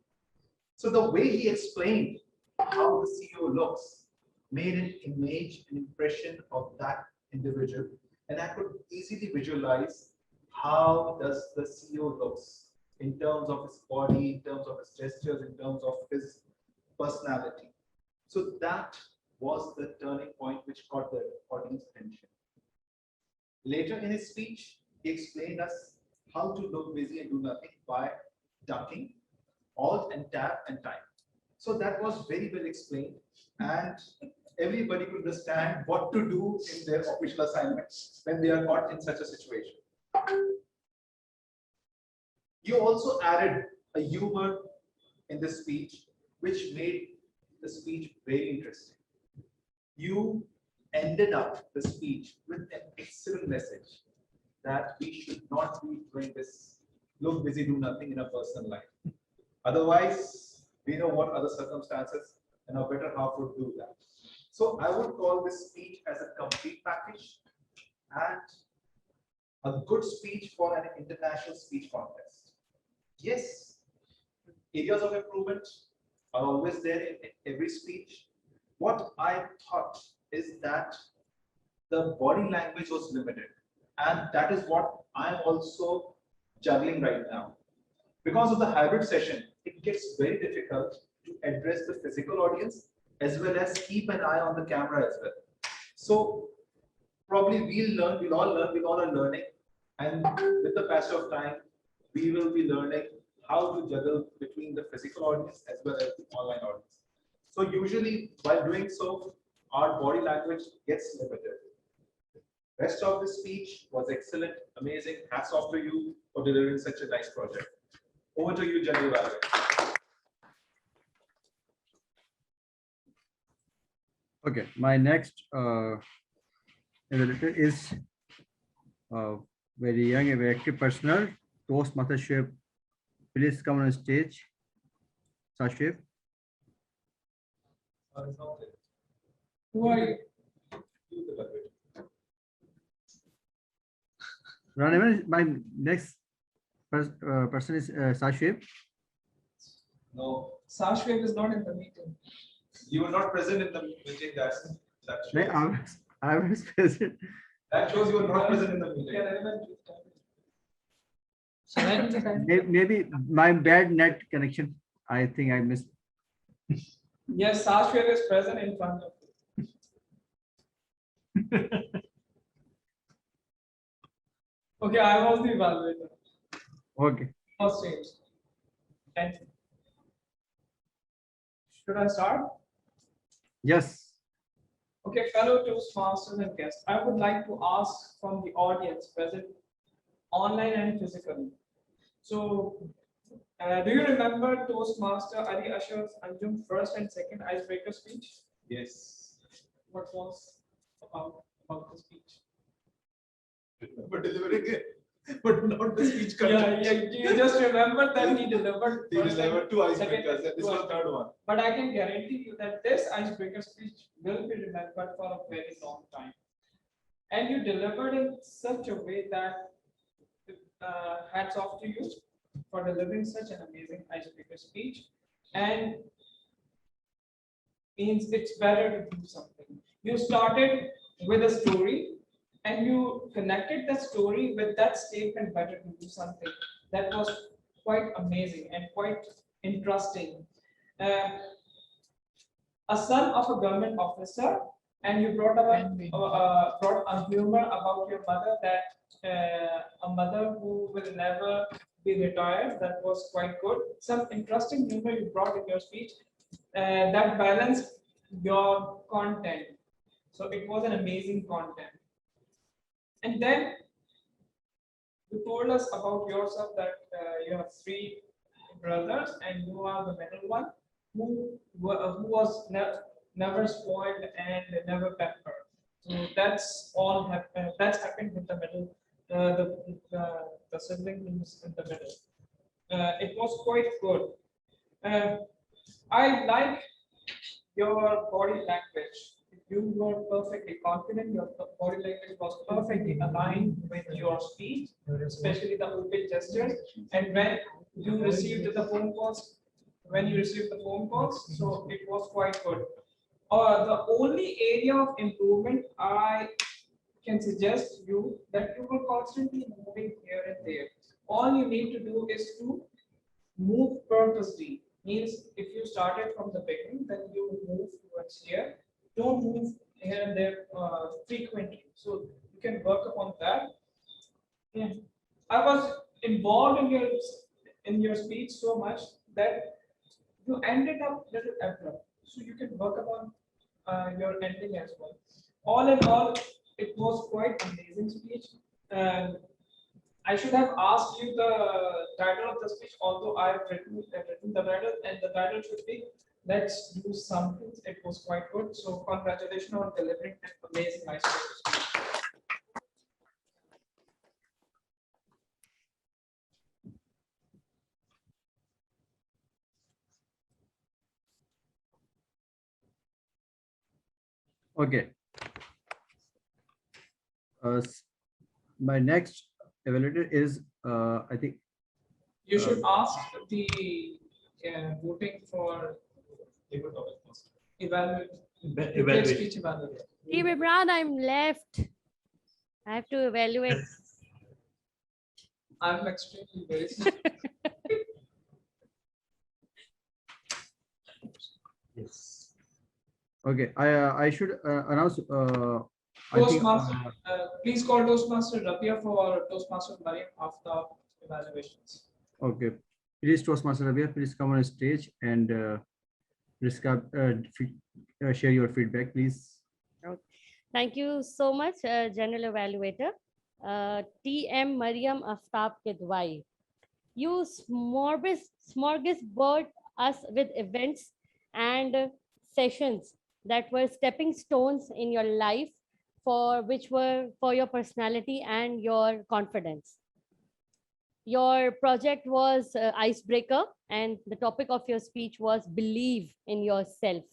So the way he explained how the CEO looks made an image, an impression of that individual, and I could easily visualize how does the CEO looks in terms of his body, in terms of his gestures, in terms of his personality. So that was the turning point which caught the audience attention. Later in his speech, he explained us how to look busy and do nothing by ducking, alt and tab and time. So that was very well explained, and everybody could understand what to do in their official assignments when they are caught in such a situation. You also added a humor in the speech, which made the speech very interesting. You ended up the speech with an excellent message that we should not be doing this look busy, do nothing in a personal life. Otherwise, we know what other circumstances and our better half would do that. So I would call this speech as a complete package and a good speech for an international speech contest. Yes, areas of improvement are always there in every speech. What I thought is that the body language was limited, and that is what I'm also juggling right now. Because of the hybrid session, it gets very difficult to address the physical audience as well as keep an eye on the camera as well. So probably we'll all are learning, and with the passage of time, we will be learning how to juggle between the physical audience as well as the online audience. So usually while doing so, our body language gets limited. Rest of the speech was excellent, amazing. Hats off to you for delivering such a nice project. Over to you, General Valerie. Okay, my next evaluator is very young and very active personnel, Toastmastership. Please come on stage. Sashif. Who are you? My next person is Sashif. No, Sashweb is not in the meeting. you were not present in the meeting. That I was present. That shows you were not present in the meeting. Maybe my bad net connection. I think I missed. Yes, Sashweb is present in front of you. Okay, I was the evaluator. Okay. First stage. Thank you. Should I start? Yes. Okay, fellow Toastmasters and guests, I would like to ask from the audience present online and physically. So, do you remember Toastmaster Ali Ashar's Anjum first and second icebreaker speech? Yes. What was about the speech? But delivering it, but not the speech Yeah, content. you just remember that he delivered. He delivered two icebreakers, second, and this was the third one. But I can guarantee you that this icebreaker speech will be remembered for a very long time. And you delivered in such a way that hats off to you for delivering such an amazing icebreaker speech. And means it's better to do something. You started with a story and you connected the story with that statement, better to do something. That was quite amazing and quite interesting. A son of a government officer, and you brought a humor about your mother, that a mother who will never be retired. That was quite good. Some interesting humor you brought in your speech that balanced your content. So it was an amazing content. And then you told us about yourself that you have three brothers and you are the middle one who was never spoiled and never pampered. So that's all happened. That's happened with the middle, the sibling who's in the middle. It was quite good. I like your body language. You were perfectly confident. Your body language was perfectly aligned with your speech, especially the open gestures. And when you received the phone calls, so it was quite good. The only area of improvement I can suggest you that you were constantly moving here and there. All you need to do is to move purposely. Means if you started from the beginning, then you move towards here. Don't move here and there frequently. So you can work upon that. Yeah. I was involved in your speech so much that you ended up little abrupt. So you can work upon your ending as well. All in all, it was quite amazing speech. And I should have asked you the title of the speech, although I've written the title, and the title should be "Let's Do Something." It was quite good. So congratulations on delivering an amazing icebreaker speech. Okay. My next evaluator is, I think. You should ask the voting for evaluate speech evaluator. Hey, Brad, I'm left. I have to evaluate. I'm extremely very Yes. Okay. I should announce. I think, Toastmaster, please call Toastmaster Rabia for Toastmaster Mariam after evaluations. okay. Please, Toastmaster Rabia, please come on stage and share your feedback, please. Okay. Thank you so much, General Evaluator. TM Mariam Aftab Kidwai. You smorgasbord us with events and sessions that were stepping stones in your life which were for your personality and your confidence. Your project was Icebreaker, and the topic of your speech was Believe in Yourself.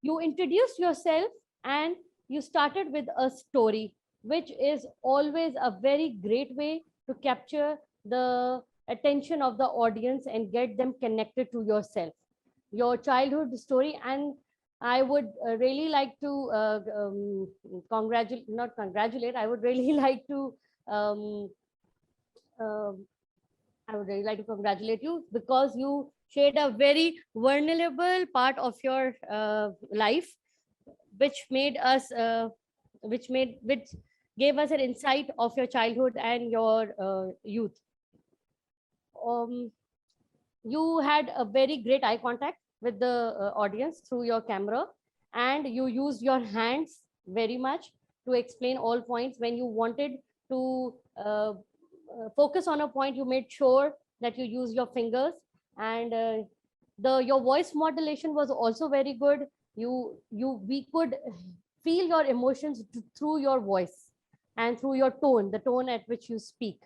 You introduced yourself and you started with a story, which is always a very great way to capture the attention of the audience and get them connected to yourself, your childhood story. And I would really like to not congratulate, I would really like to I would really like to congratulate you because you shared a very vulnerable part of your life, which made us, which gave us an insight of your childhood and your youth. You had a very great eye contact with the audience through your camera, and you used your hands very much to explain all points. When you wanted to focus on a point, you made sure that you use your fingers, and your voice modulation was also very good. We could feel your emotions through your voice and through your tone, the tone at which you speak.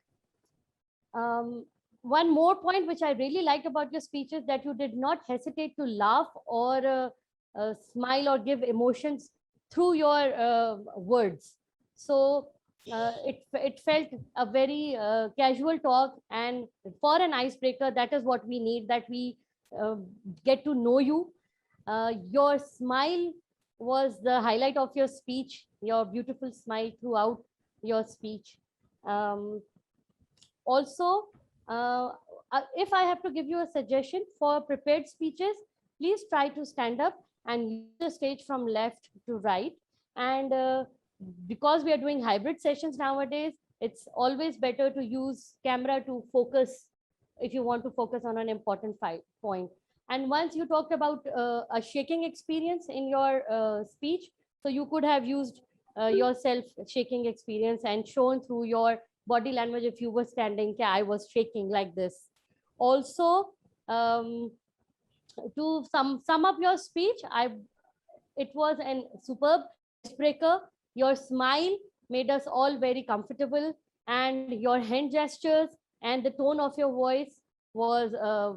One more point which I really liked about your speech is that you did not hesitate to laugh or smile or give emotions through your words. So it felt a very casual talk, and for an icebreaker, that is what we need, that we get to know you. Your smile was the highlight of your speech, your beautiful smile throughout your speech. Also, if I have to give you a suggestion for prepared speeches, please try to stand up and use the stage from left to right. And because we are doing hybrid sessions nowadays, it's always better to use camera to focus if you want to focus on an important point. And once you talked about a shaking experience in your speech, so you could have used yourself shaking experience and shown through your body language if you were standing, I was shaking like this. Also, to sum up your speech, it was a superb icebreaker. Your smile made us all very comfortable, and your hand gestures and the tone of your voice was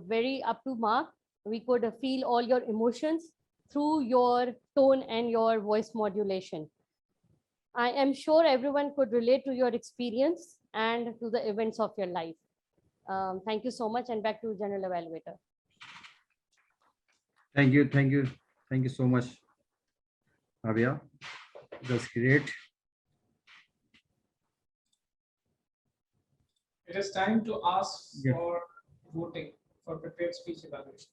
very up to mark. We could feel all your emotions through your tone and your voice modulation. I am sure everyone could relate to your experience and to the events of your life. Thank you so much, and back to General Evaluator. Thank you so much, Avia. That's great. It is time to ask Yeah. for voting for prepared speech evaluation.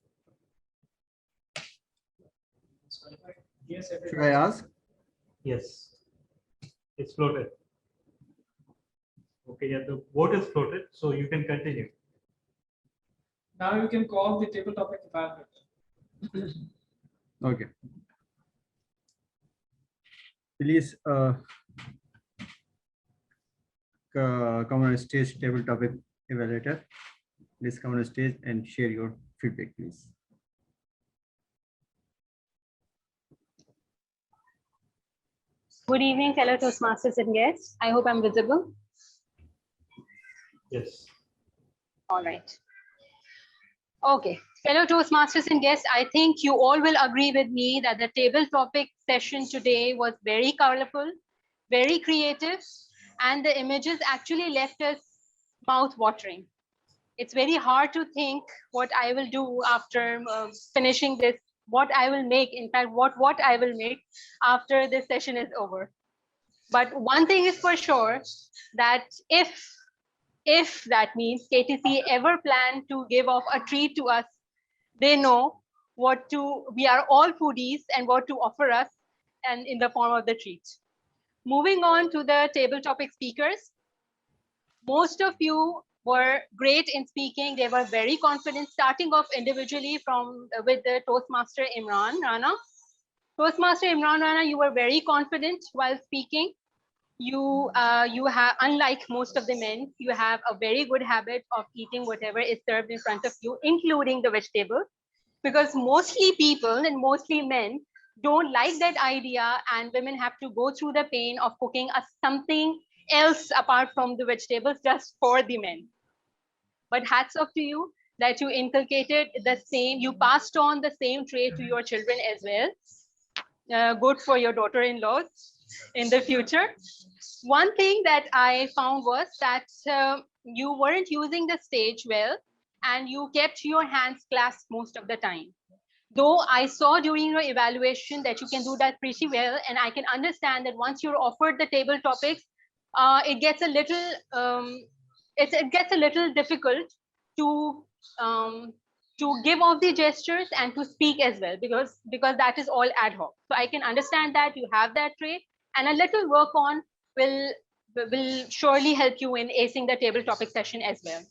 Yes, Should I everybody. ask? Yes, it's floated. Okay, yeah, the vote is floated, so you can continue. Now you can call the table topic evaluator. Okay. Please come on stage, table topic evaluator. Please come on stage and share your feedback, please. Good evening, fellow Toastmasters and guests. I hope I'm visible. Yes. All right. Okay, fellow Toastmasters and guests, I think you all will agree with me that the table topic session today was very colorful, very creative, and the images actually left us mouth-watering. It's very hard to think what I will do after finishing this, what I will make, in fact, what I will make after this session is over. But one thing is for sure, that if that means KTC ever plan to give off a treat to us, they know we are all foodies and what to offer us and in the form of the treat. Moving on to the table topic speakers. Most of you were great in speaking. They were very confident, starting off individually with the Toastmaster Imran Rana. Toastmaster Imran Rana, you were very confident while speaking. You have, unlike most of the men, you have a very good habit of eating whatever is served in front of you, including the vegetable, because mostly people and mostly men don't like that idea, and women have to go through the pain of cooking something else apart from the vegetables just for the men. But hats off to you that you inculcated the same, you passed on the same trait to your children as well. Good for your daughter-in-laws in the future. One thing that I found was that you weren't using the stage well, and you kept your hands clasped most of the time. Though I saw during your evaluation that you can do that pretty well, and I can understand that once you're offered the table topics, it gets a little difficult to give off the gestures and to speak as well, because that is all ad hoc. So I can understand that you have that trait, and a little work on will surely help you in acing the table topic session as well.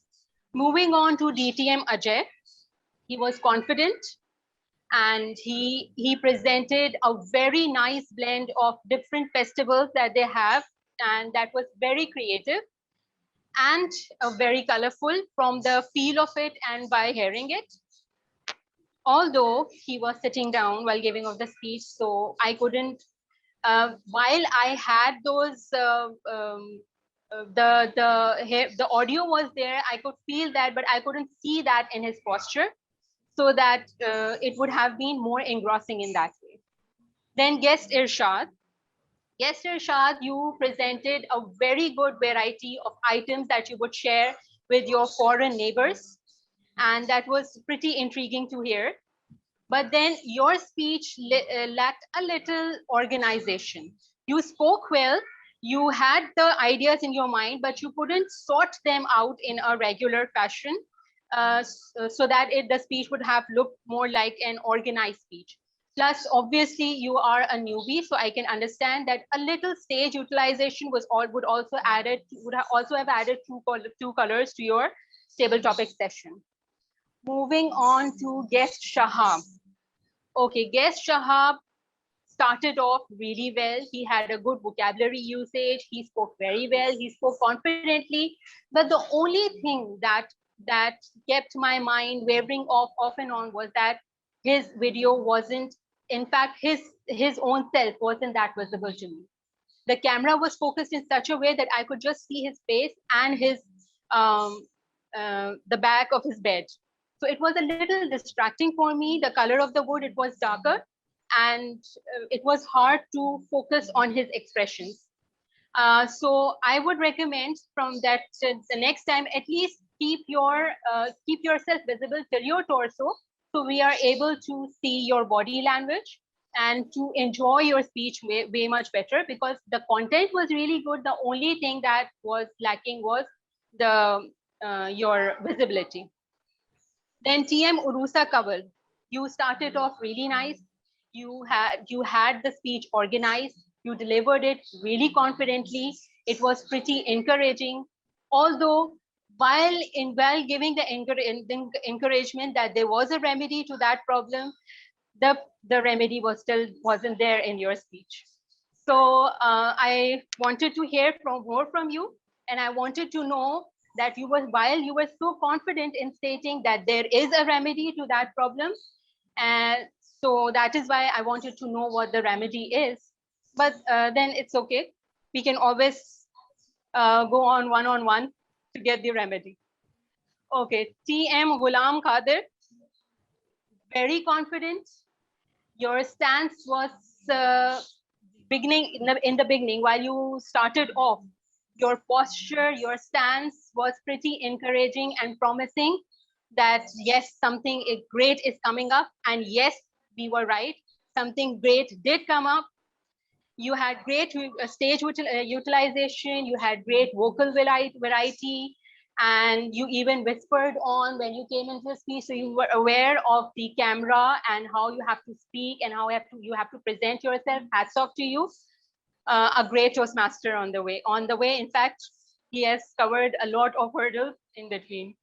Moving on to DTM Ajay, he was confident, and he presented a very nice blend of different festivals that they have, and that was very creative and very colorful from the feel of it and by hearing it. Although he was sitting down while giving of the speech, so I couldn't, while I had those, the audio was there, I could feel that, but I couldn't see that in his posture, so that it would have been more engrossing in that way. Then guest Irshad. Guest Irshad, you presented a very good variety of items that you would share with your foreign neighbors, and that was pretty intriguing to hear. But then your speech lacked a little organization. You spoke well, you had the ideas in your mind, but you couldn't sort them out in a regular fashion, so that the speech would have looked more like an organized speech. Plus, obviously, you are a newbie, so I can understand that a little stage utilization would also have added two colors to your table topic session. Moving on to guest Shahab. Okay, guest Shahab started off really well. He had a good vocabulary usage. He spoke very well. He spoke confidently. But the only thing that kept my mind wavering off and on was that his video wasn't, in fact, his own self wasn't that visible to me. The camera was focused in such a way that I could just see his face and his the back of his bed. So it was a little distracting for me. The color of the wood, it was darker, and it was hard to focus on his expressions. So I would recommend from that the next time, at least keep yourself visible till your torso, so we are able to see your body language and to enjoy your speech way much better, because the content was really good. The only thing that was lacking was the your visibility. Then TM Urusa Kawal, you started off really nice. You had the speech organized. You delivered it really confidently. It was pretty encouraging. Although while giving the encouragement that there was a remedy to that problem, the remedy wasn't there in your speech. So I wanted to hear more from you, and I wanted to know that while you were so confident in stating that there is a remedy to that problem, and so that is why I wanted to know what the remedy is. But then it's okay. We can always go on one-on-one to get the remedy. Okay, TM Ghulam Khadir, very confident. Your stance was in the beginning, while you started off, your posture, your stance was pretty encouraging and promising that yes, something great is coming up. And yes, we were right. Something great did come up. You had great stage utilization. You had great vocal variety. And you even whispered on when you came into the speech. So you were aware of the camera and how you have to speak and how you have to present yourself. Hats off to you. A great Toastmaster on the way. In fact, he has covered a lot of hurdles in between.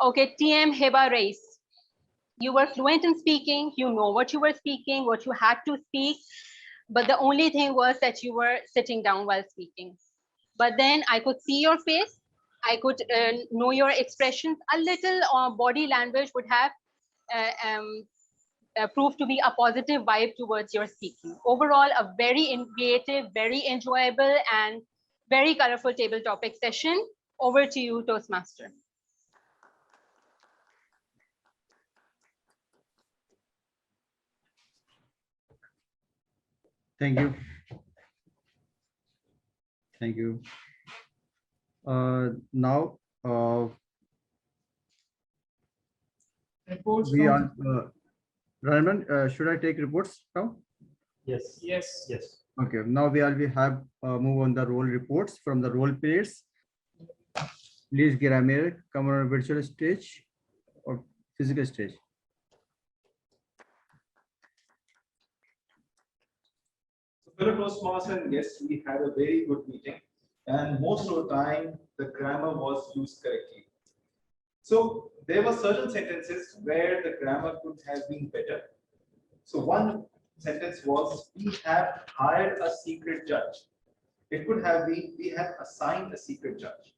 Okay, TM Heba Race. You were fluent in speaking. You know what you were speaking, what you had to speak. But the only thing was that you were sitting down while speaking. But then I could see your face. I could know your expressions. A little body language would have proved to be a positive vibe towards your speaking. Overall, a very creative, very enjoyable, and very colorful table topic session. Over to you, Toastmaster. Thank you. Thank you. Now, Reports we from- are, Rahman, should I take reports now? Yes. Yes. Yes. Okay, now we have move on the role reports from the role players. Please, Giramir, come on a virtual stage or physical stage. Fellow Toastmasters and guests, we had a very good meeting, and most of the time the grammar was used correctly. So there were certain sentences where the grammar could have been better. So one sentence was, we have hired a secret judge. It could have been, we have assigned a secret judge.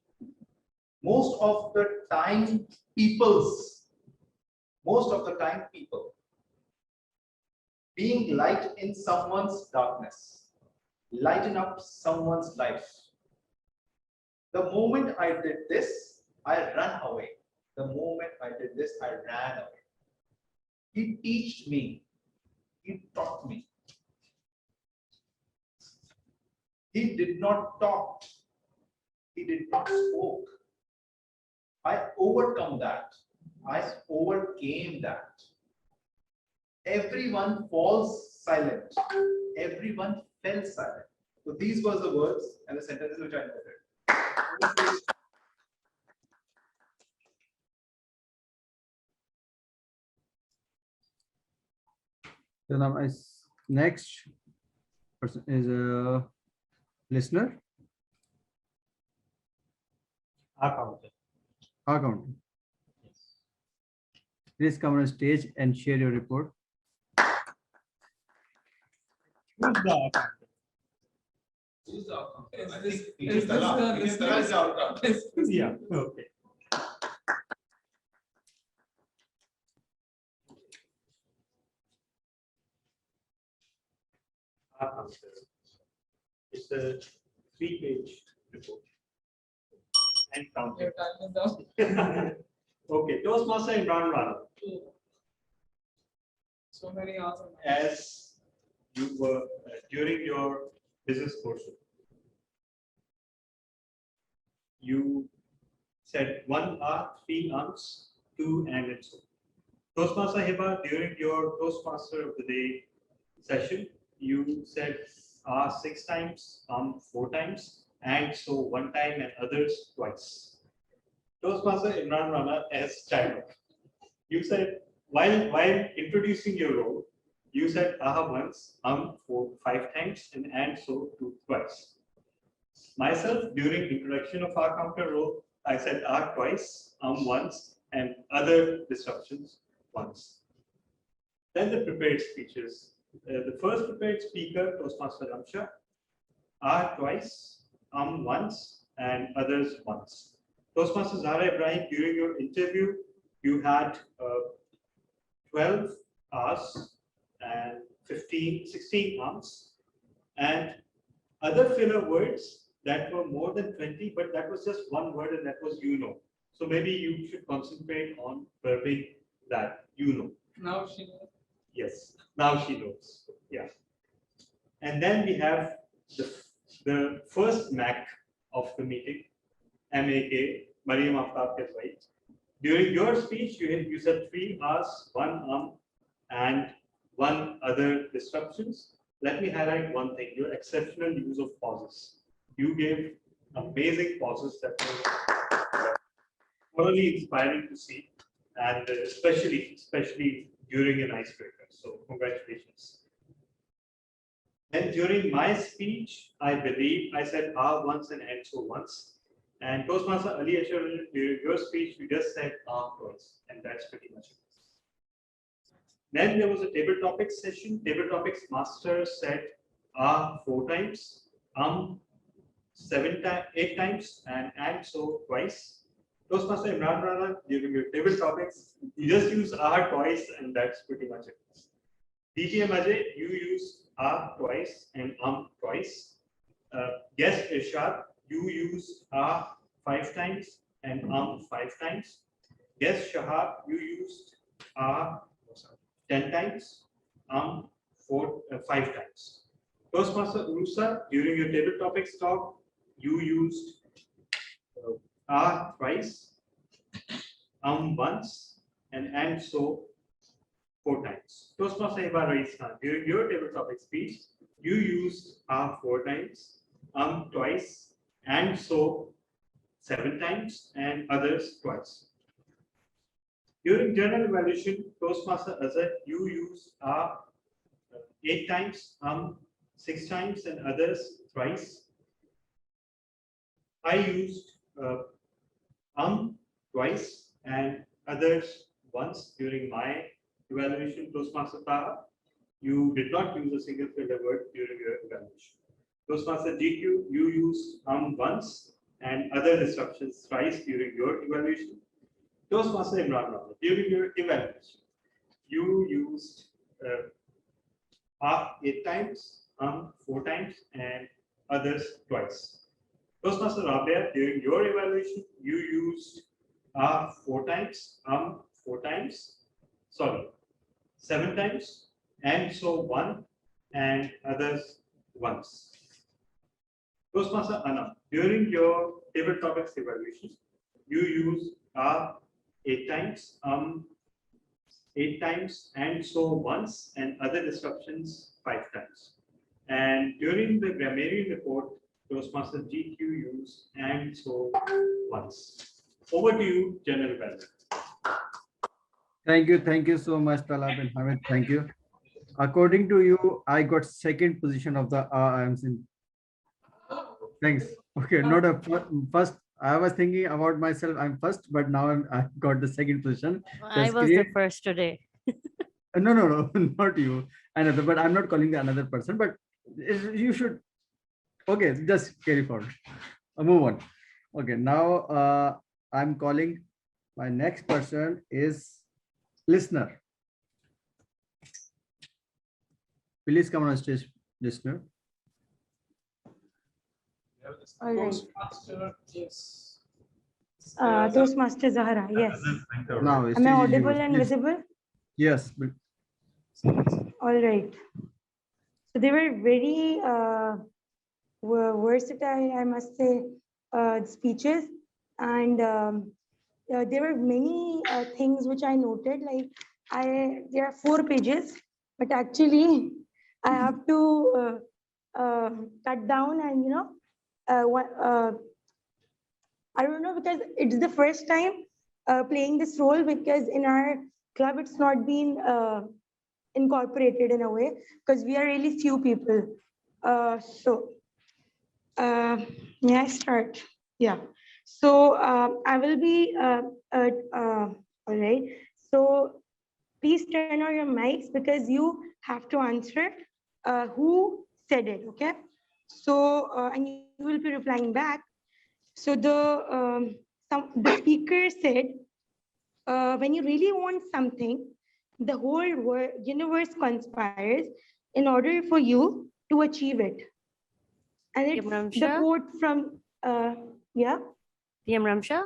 Most of the time, people being light in someone's darkness, lighten up someone's life. The moment I did this, I ran away. The moment I did this, I ran away. He taught me. He taught me. He did not talk. He did not spoke. I overcome that. I overcame that. Everyone falls silent. Everyone fell silent. So these were the words and the sentences which I noted. So now next person is a listener. Accountant. Accountant. Please come on stage and share your report. Who's the accountant? Who's the accountant? Is I this- think is this a listener? Yeah. Okay. It's a 3-page report. And counting. Your time is up. Okay, Toastmaster Imran Rana. So many awesome. As you were during your business portion, you said 1 hour, 3 arms, 2 and so. Toastmaster Hiba, during your Toastmaster of the Day session, you said 6 times, 4 times, and so 1 time and others twice. Toastmaster Imran Rana as child. You said, while introducing your role, you said aha once, 5 times, and so twice. Myself, during introduction of our counter role, I said twice, once, and other disruptions once. Then the prepared speeches. The first prepared speaker, Toastmaster Ramsha, twice, once, and others once. Toastmaster Zahra Ibrahim, during your interview, you had 12 hours and 16 arms, and other filler words that were more than 20, but that was just one word, and that was you know. So maybe you should concentrate on verbing that you know. Now she knows. Yes, now she knows. Yeah. And then we have the first MAC of the meeting, MAK, Mariam Aftab Kedwai. During your speech, you said 3 hours, 1 and 1 other disruptions. Let me highlight one thing: your exceptional use of pauses. You gave amazing pauses that were thoroughly inspiring to see, and especially during an icebreaker. So congratulations. And during my speech, I believe I said once and so once. And Toastmaster Ali Ashar, during your speech, you just said twice, and that's pretty much it. Then there was a table topics session. Table topics master said 4 times, 8 times, and so twice. Toastmaster Imran Rana, during your table topics, you just use twice, and that's pretty much it. DTM Ajay, you use twice and twice. Guest Irshad, you use 5 times and 5 times. Guest Shahab, you used 10 times, 5 times. Toastmaster Urusa, during your table topics talk, you used twice, once, and so 4 times. Toastmaster Hiba Raishan, during your table topic speech, you used 4 times, twice, and so 7 times, and others twice. During general evaluation, Toastmaster Azad, you used 8 times, 6 times, and others thrice. I used twice and others once during my evaluation. Toastmaster Taha, you did not use a single filler word during your evaluation. Toastmaster GQ, you used once and other disruptions thrice during your evaluation. Toastmaster Imran Rana, during your evaluation, you used 8 times, 4 times, and others twice. Toastmaster Rabia, during your evaluation, you used 4 times, 7 times, and so 1, and others once. Toastmaster Anna, during your table topics evaluation, you used 8 times, 8 times, and so once, and other disruptions 5 times. And during the grammarian report, Toastmaster GQ used and so once. Over to you, General Evaluator. Thank you so much, Talab and Hamid. Thank you. According to you, I got second position of the IMs in. Thanks. Okay, not a first. I was thinking about myself. I'm first, but now I got the second position. I was the first today. No, not you. Another, but I'm not calling the another person. But you should. Okay, just carry forward. Move on. Okay, now I'm calling my next person is listener. Please come on stage, listener. All right. Toastmaster, yes. Toastmaster Zahra, yes. Now, Am I audible and visible? Yes. All right. So they were very versatile, I must say, speeches, and there were many things which I noted. Like there are 4 pages, but actually I have to cut down and I don't know, because it's the first time playing this role, because in our club it's not been incorporated in a way, because we are really few people. May I start? Yeah. So I will be, all right. So please turn on your mics, because you have to answer who said it, okay? So, and you will be replying back. So the speaker said, when you really want something, the whole universe conspires in order for you to achieve it. And it's the quote from, yeah? PM Ramsha?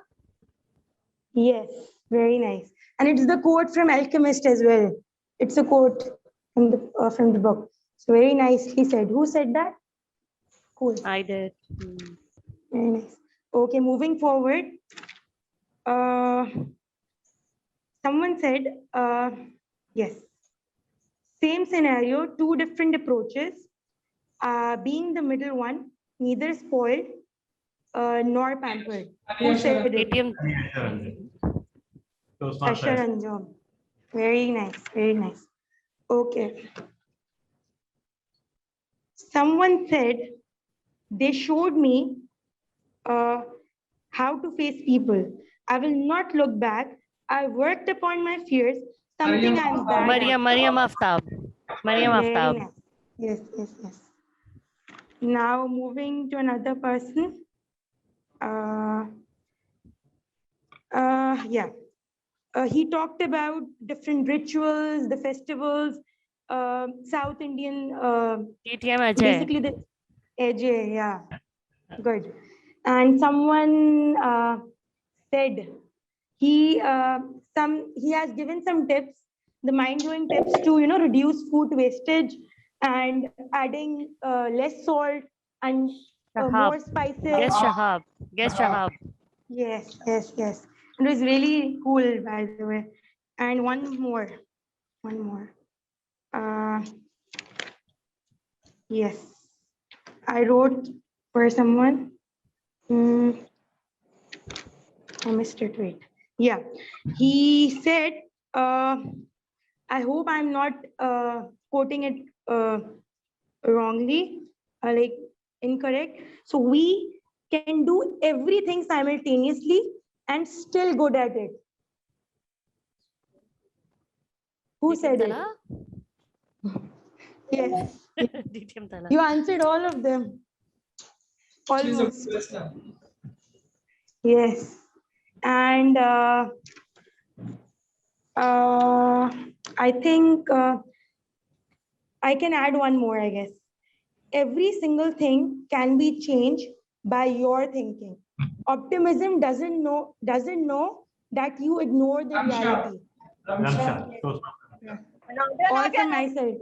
Yes, very nice. And it's the quote from Alchemist as well. It's a quote from the book. So very nicely said. Who said that? Cool. I did. Very nice. Okay, moving forward. Someone said, yes. Same scenario, two different approaches. Being the middle one, neither spoiled nor pampered. Who said it? Asharanjam. Very nice, very nice. Okay. Someone said they showed me how to face people. I will not look back. I worked upon my fears. Something I'm bad at. Mariam Aftab. Mariam Very Aftab. nice. Yes, yes, yes. Now moving to another person. Yeah. He talked about different rituals, the festivals, South Indian. TTM Ajay. Basically the AJ, yeah. Good. And someone said he has given some tips, the mind-blowing tips to reduce food wastage and adding less salt and more spices. Guess Shahab. Guess Shahab. Yes, yes, yes. It was really cool, by the way. And one more. Yes, I wrote for someone. I missed it. Wait. Yeah, he said, I hope I'm not quoting it wrongly, like incorrect. So we can do everything simultaneously and still good at it. Who said it? Yes. You answered all of them. Almost. Yes. And I think I can add one more, I guess. Every single thing can be changed by your thinking. Optimism doesn't know that you ignore the reality. All from my side.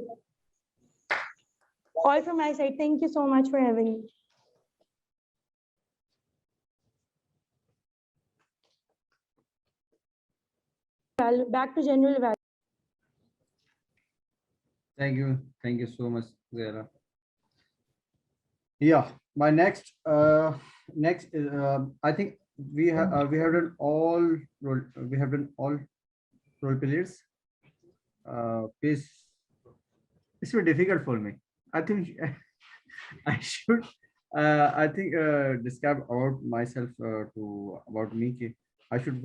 All from my side. Thank you so much for having me. Back to general value. Thank you so much, Zara. Yeah, my next is I think we have done all role players. Please, it's very difficult for me. I think I should describe about myself about me. I should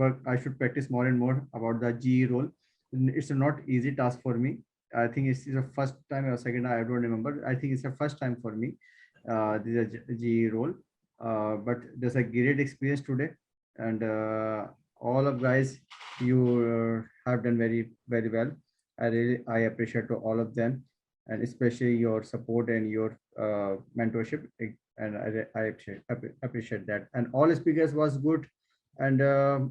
practice more and more about the GE role. It's a not easy task for me. I think it's the first time or second, I don't remember. I think it's the first time for me. This is a GE role, but there's a great experience today, and all of guys, you have done very, very well. I appreciate to all of them, and especially your support and your mentorship, and I appreciate that. And all speakers was good, and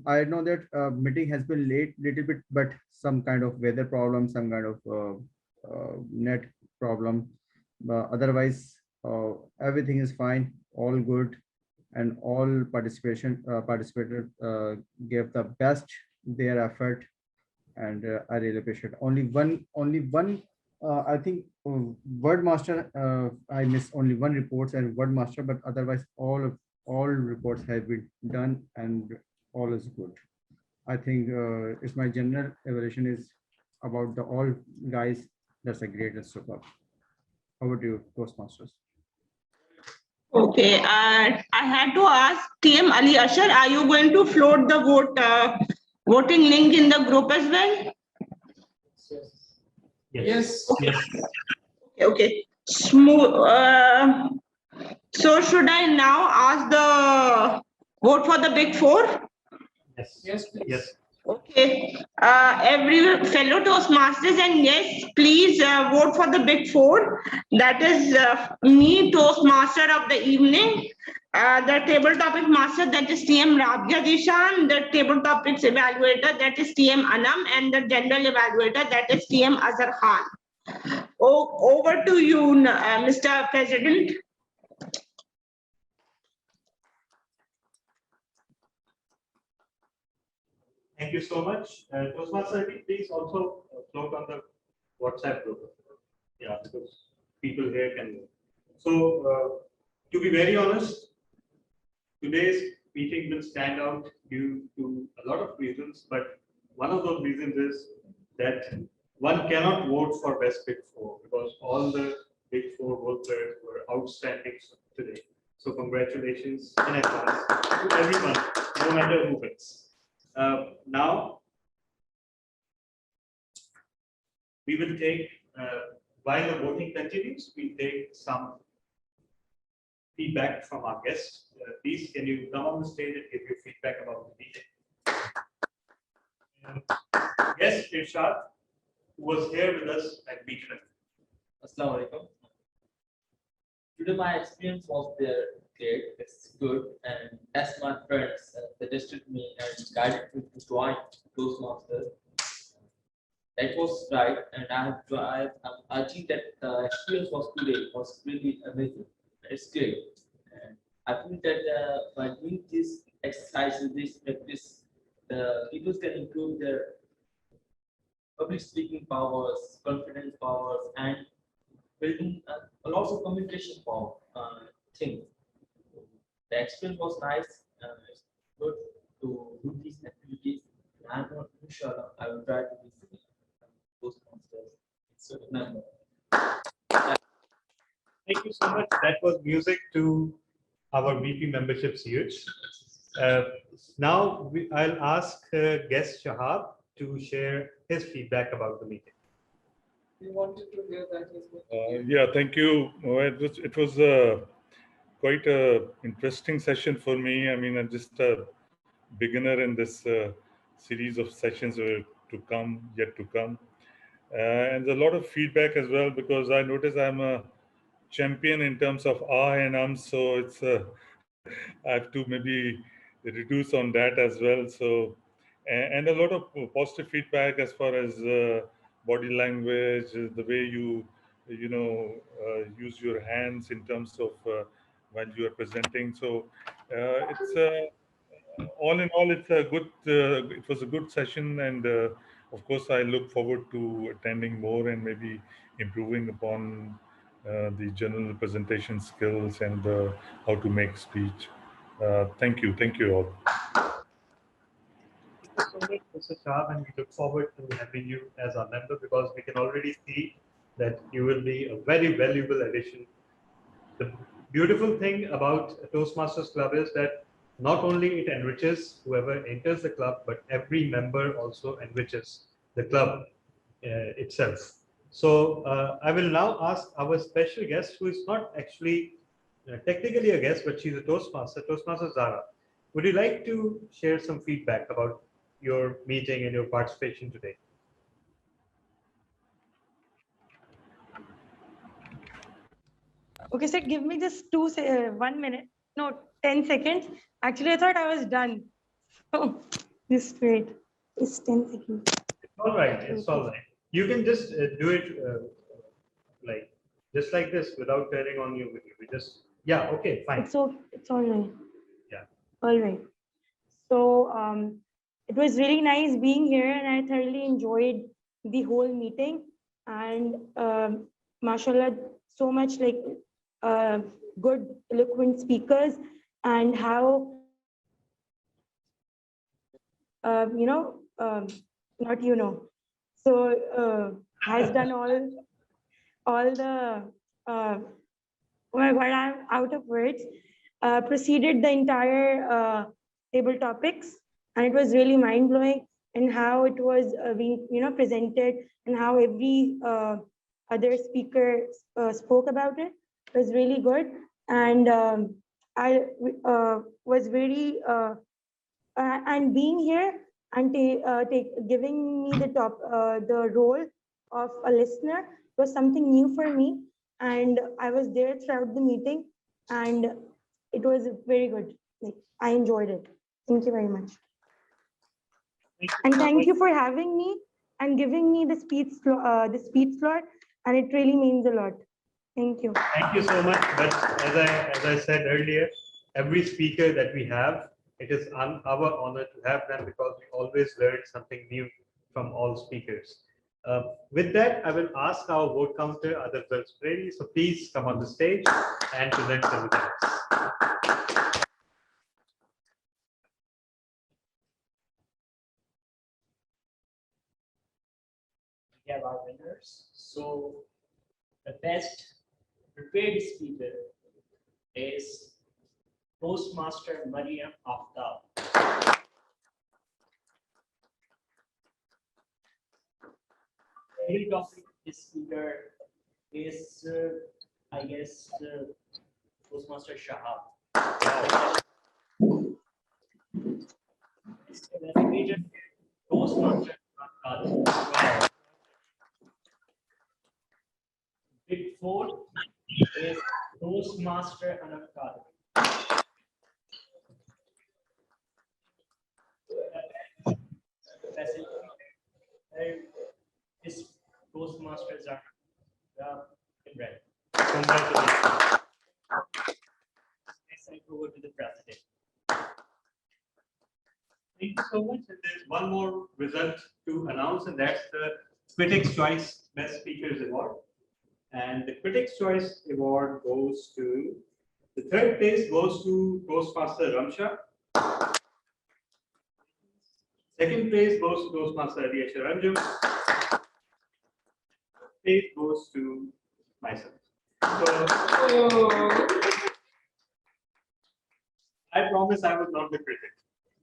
I know that meeting has been late little bit, but some kind of weather problem, some kind of net problem, otherwise everything is fine, all good, and all participators gave the best their effort, and I really appreciate. Only one I think word master, I miss only one reports and word master, but otherwise all of all reports have been done and all is good. I think it's my general evaluation is about the all guys. That's a great and superb. Over to you, Toastmasters. Okay, I had to ask TM Ali Ashar, are you going to float the voting link in the group as well? Yes. Okay. Okay. Smooth. So should I now ask the vote for the big four? Yes, please. Yes. Okay. Every fellow Toastmasters and yes, please vote for the big four. That is me, Toastmaster of the evening. The table topic master, that is TM Rabia Dishan. The table topics evaluator, that is TM Anam. And the general evaluator, that is TM Azhar Khan. Over to you, Mr. President. Thank you so much. Toastmaster, please also float on the WhatsApp group. Yeah, because people here can. So, to be very honest, today's meeting will stand out due to a lot of reasons, but one of those reasons is that one cannot vote for best big four because all the big four voters were outstanding today. So congratulations in advance to everyone, no matter who wins. Now, we will take, while the voting continues, we take some feedback from our guests. Please, can you come on the stage and give your feedback about the meeting? Guest Irshad, who was here with us at Beachman. Assalamu alaikum. Today my experience was there great. It's good, and as my friends suggested me and guided me to join Toastmasters. That was right, and I'm urging that the experience was today was really amazing. It's great, and I think that by doing this exercise, this practice, the people can improve their public speaking powers, confidence powers, and building a lot of communication power thing. The experience was nice. It's good to do these activities. I'm not sure I will try to be Toastmasters. So remember. Thank you so much. That was music to our VP membership huge. Now I'll ask guest Shahab to share his feedback about the meeting. We wanted to hear that as well. Yeah, thank you. It was quite an interesting session for me. I mean, I'm just a beginner in this series of sessions yet to come. And a lot of feedback as well, because I notice I'm a champion in terms of and so it's I have to maybe reduce on that as well. So, and a lot of positive feedback as far as body language, the way you use your hands in terms of while you are presenting. So it's all in all, it's a good. It was a good session, and of course, I look forward to attending more and maybe improving upon the general presentation skills and how to make speech. Thank you all. Thank you so much, Mr. Shah, and we look forward to having you as our member because we can already see that you will be a very valuable addition. The beautiful thing about Toastmasters Club is that not only it enriches whoever enters the club, but every member also enriches the club itself. So I will now ask our special guest, who is not actually technically a guest, but she's a Toastmaster, Toastmaster Zara. Would you like to share some feedback about your meeting and your participation today? Okay, sir, give me just 1 minute. No, 10 seconds. Actually, I thought I was done. So, just wait. Just 10 seconds. It's all right. It's all right. You can just do it like just like this without turning on your video. We just okay, fine. It's all right. Yeah. All right. So it was really nice being here, and I thoroughly enjoyed the whole meeting. And mashallah, so much like good, eloquent speakers, and how, not has done all the, oh my God, I'm out of words, proceeded the entire table topics, and it was really mind blowing, and how it was being, presented, and how every other speaker spoke about it. It was really good, and I was very and being here and giving me the role of a listener was something new for me, and I was there throughout the meeting, and it was very good. Like, I enjoyed it. Thank you very much. And thank you for having me and giving me the speech slot, and it really means a lot. Thank you. Thank you so much. But as I said earlier, every speaker that we have, it is our honor to have them, because we always learn something new from all speakers. With that, I will ask our vote counter, Adar Preri. So please come on the stage and present the results. We have our winners. So the best prepared speaker is Toastmaster Mariam Aftab. Every topic speaker is, I guess, Toastmaster Shahab. Toastmaster Karachi. Big four is Toastmaster Anand is Toastmasters are Imran. Congratulations. Next, I go over to the president. Thank you so much. And there's one more result to announce, and that's the Critics' Choice Best Speakers Award. And the Critics' Choice Award goes to, the third place goes to Toastmaster Ramsha. Second place goes to Toastmaster Adi Sharanjam. Place goes to myself. So, I promise I was not the critic.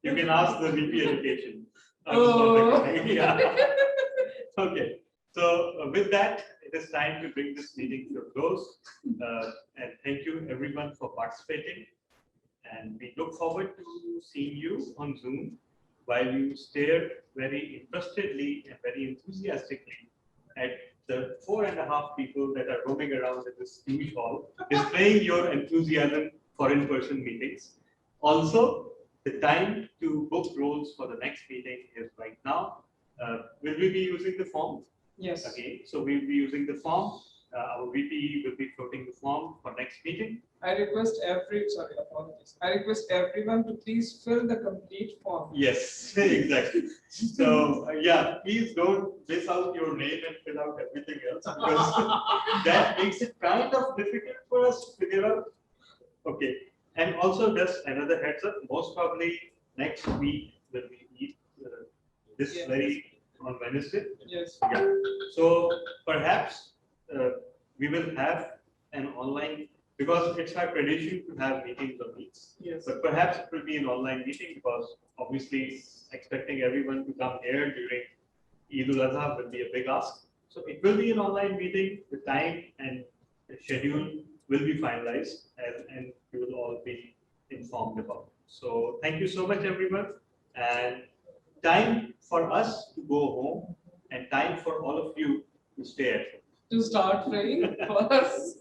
You can ask the VP Education. I was not the critic. Yeah. Okay. So with that, it is time to bring this meeting to a close. And thank you everyone for participating. And we look forward to seeing you on Zoom while you stare very interestedly and very enthusiastically at the 4.5 people that are roaming around in this huge hall, displaying your enthusiasm for in-person meetings. Also, the time to book roles for the next meeting is right now. Will we be using the form? Yes. Okay, so we'll be using the form. Our VP will be floating the form for next meeting. I request everyone to please fill the complete form. Yes, exactly. So yeah, please don't miss out your name and fill out everything else, because that makes it kind of difficult for us to figure out. Okay, and also just another heads up, most probably next week will be this very on Wednesday. Yes. Yeah. So perhaps we will have an online, because it's our tradition to have meetings on weeks. Yes. But perhaps it will be an online meeting, because obviously expecting everyone to come here during Eid al-Adha will be a big ask. So it will be an online meeting. The time and the schedule will be finalized, and we will all be informed about it. So thank you so much, everyone. And time for us to go home, and time for all of you to stay at home. To start praying for us.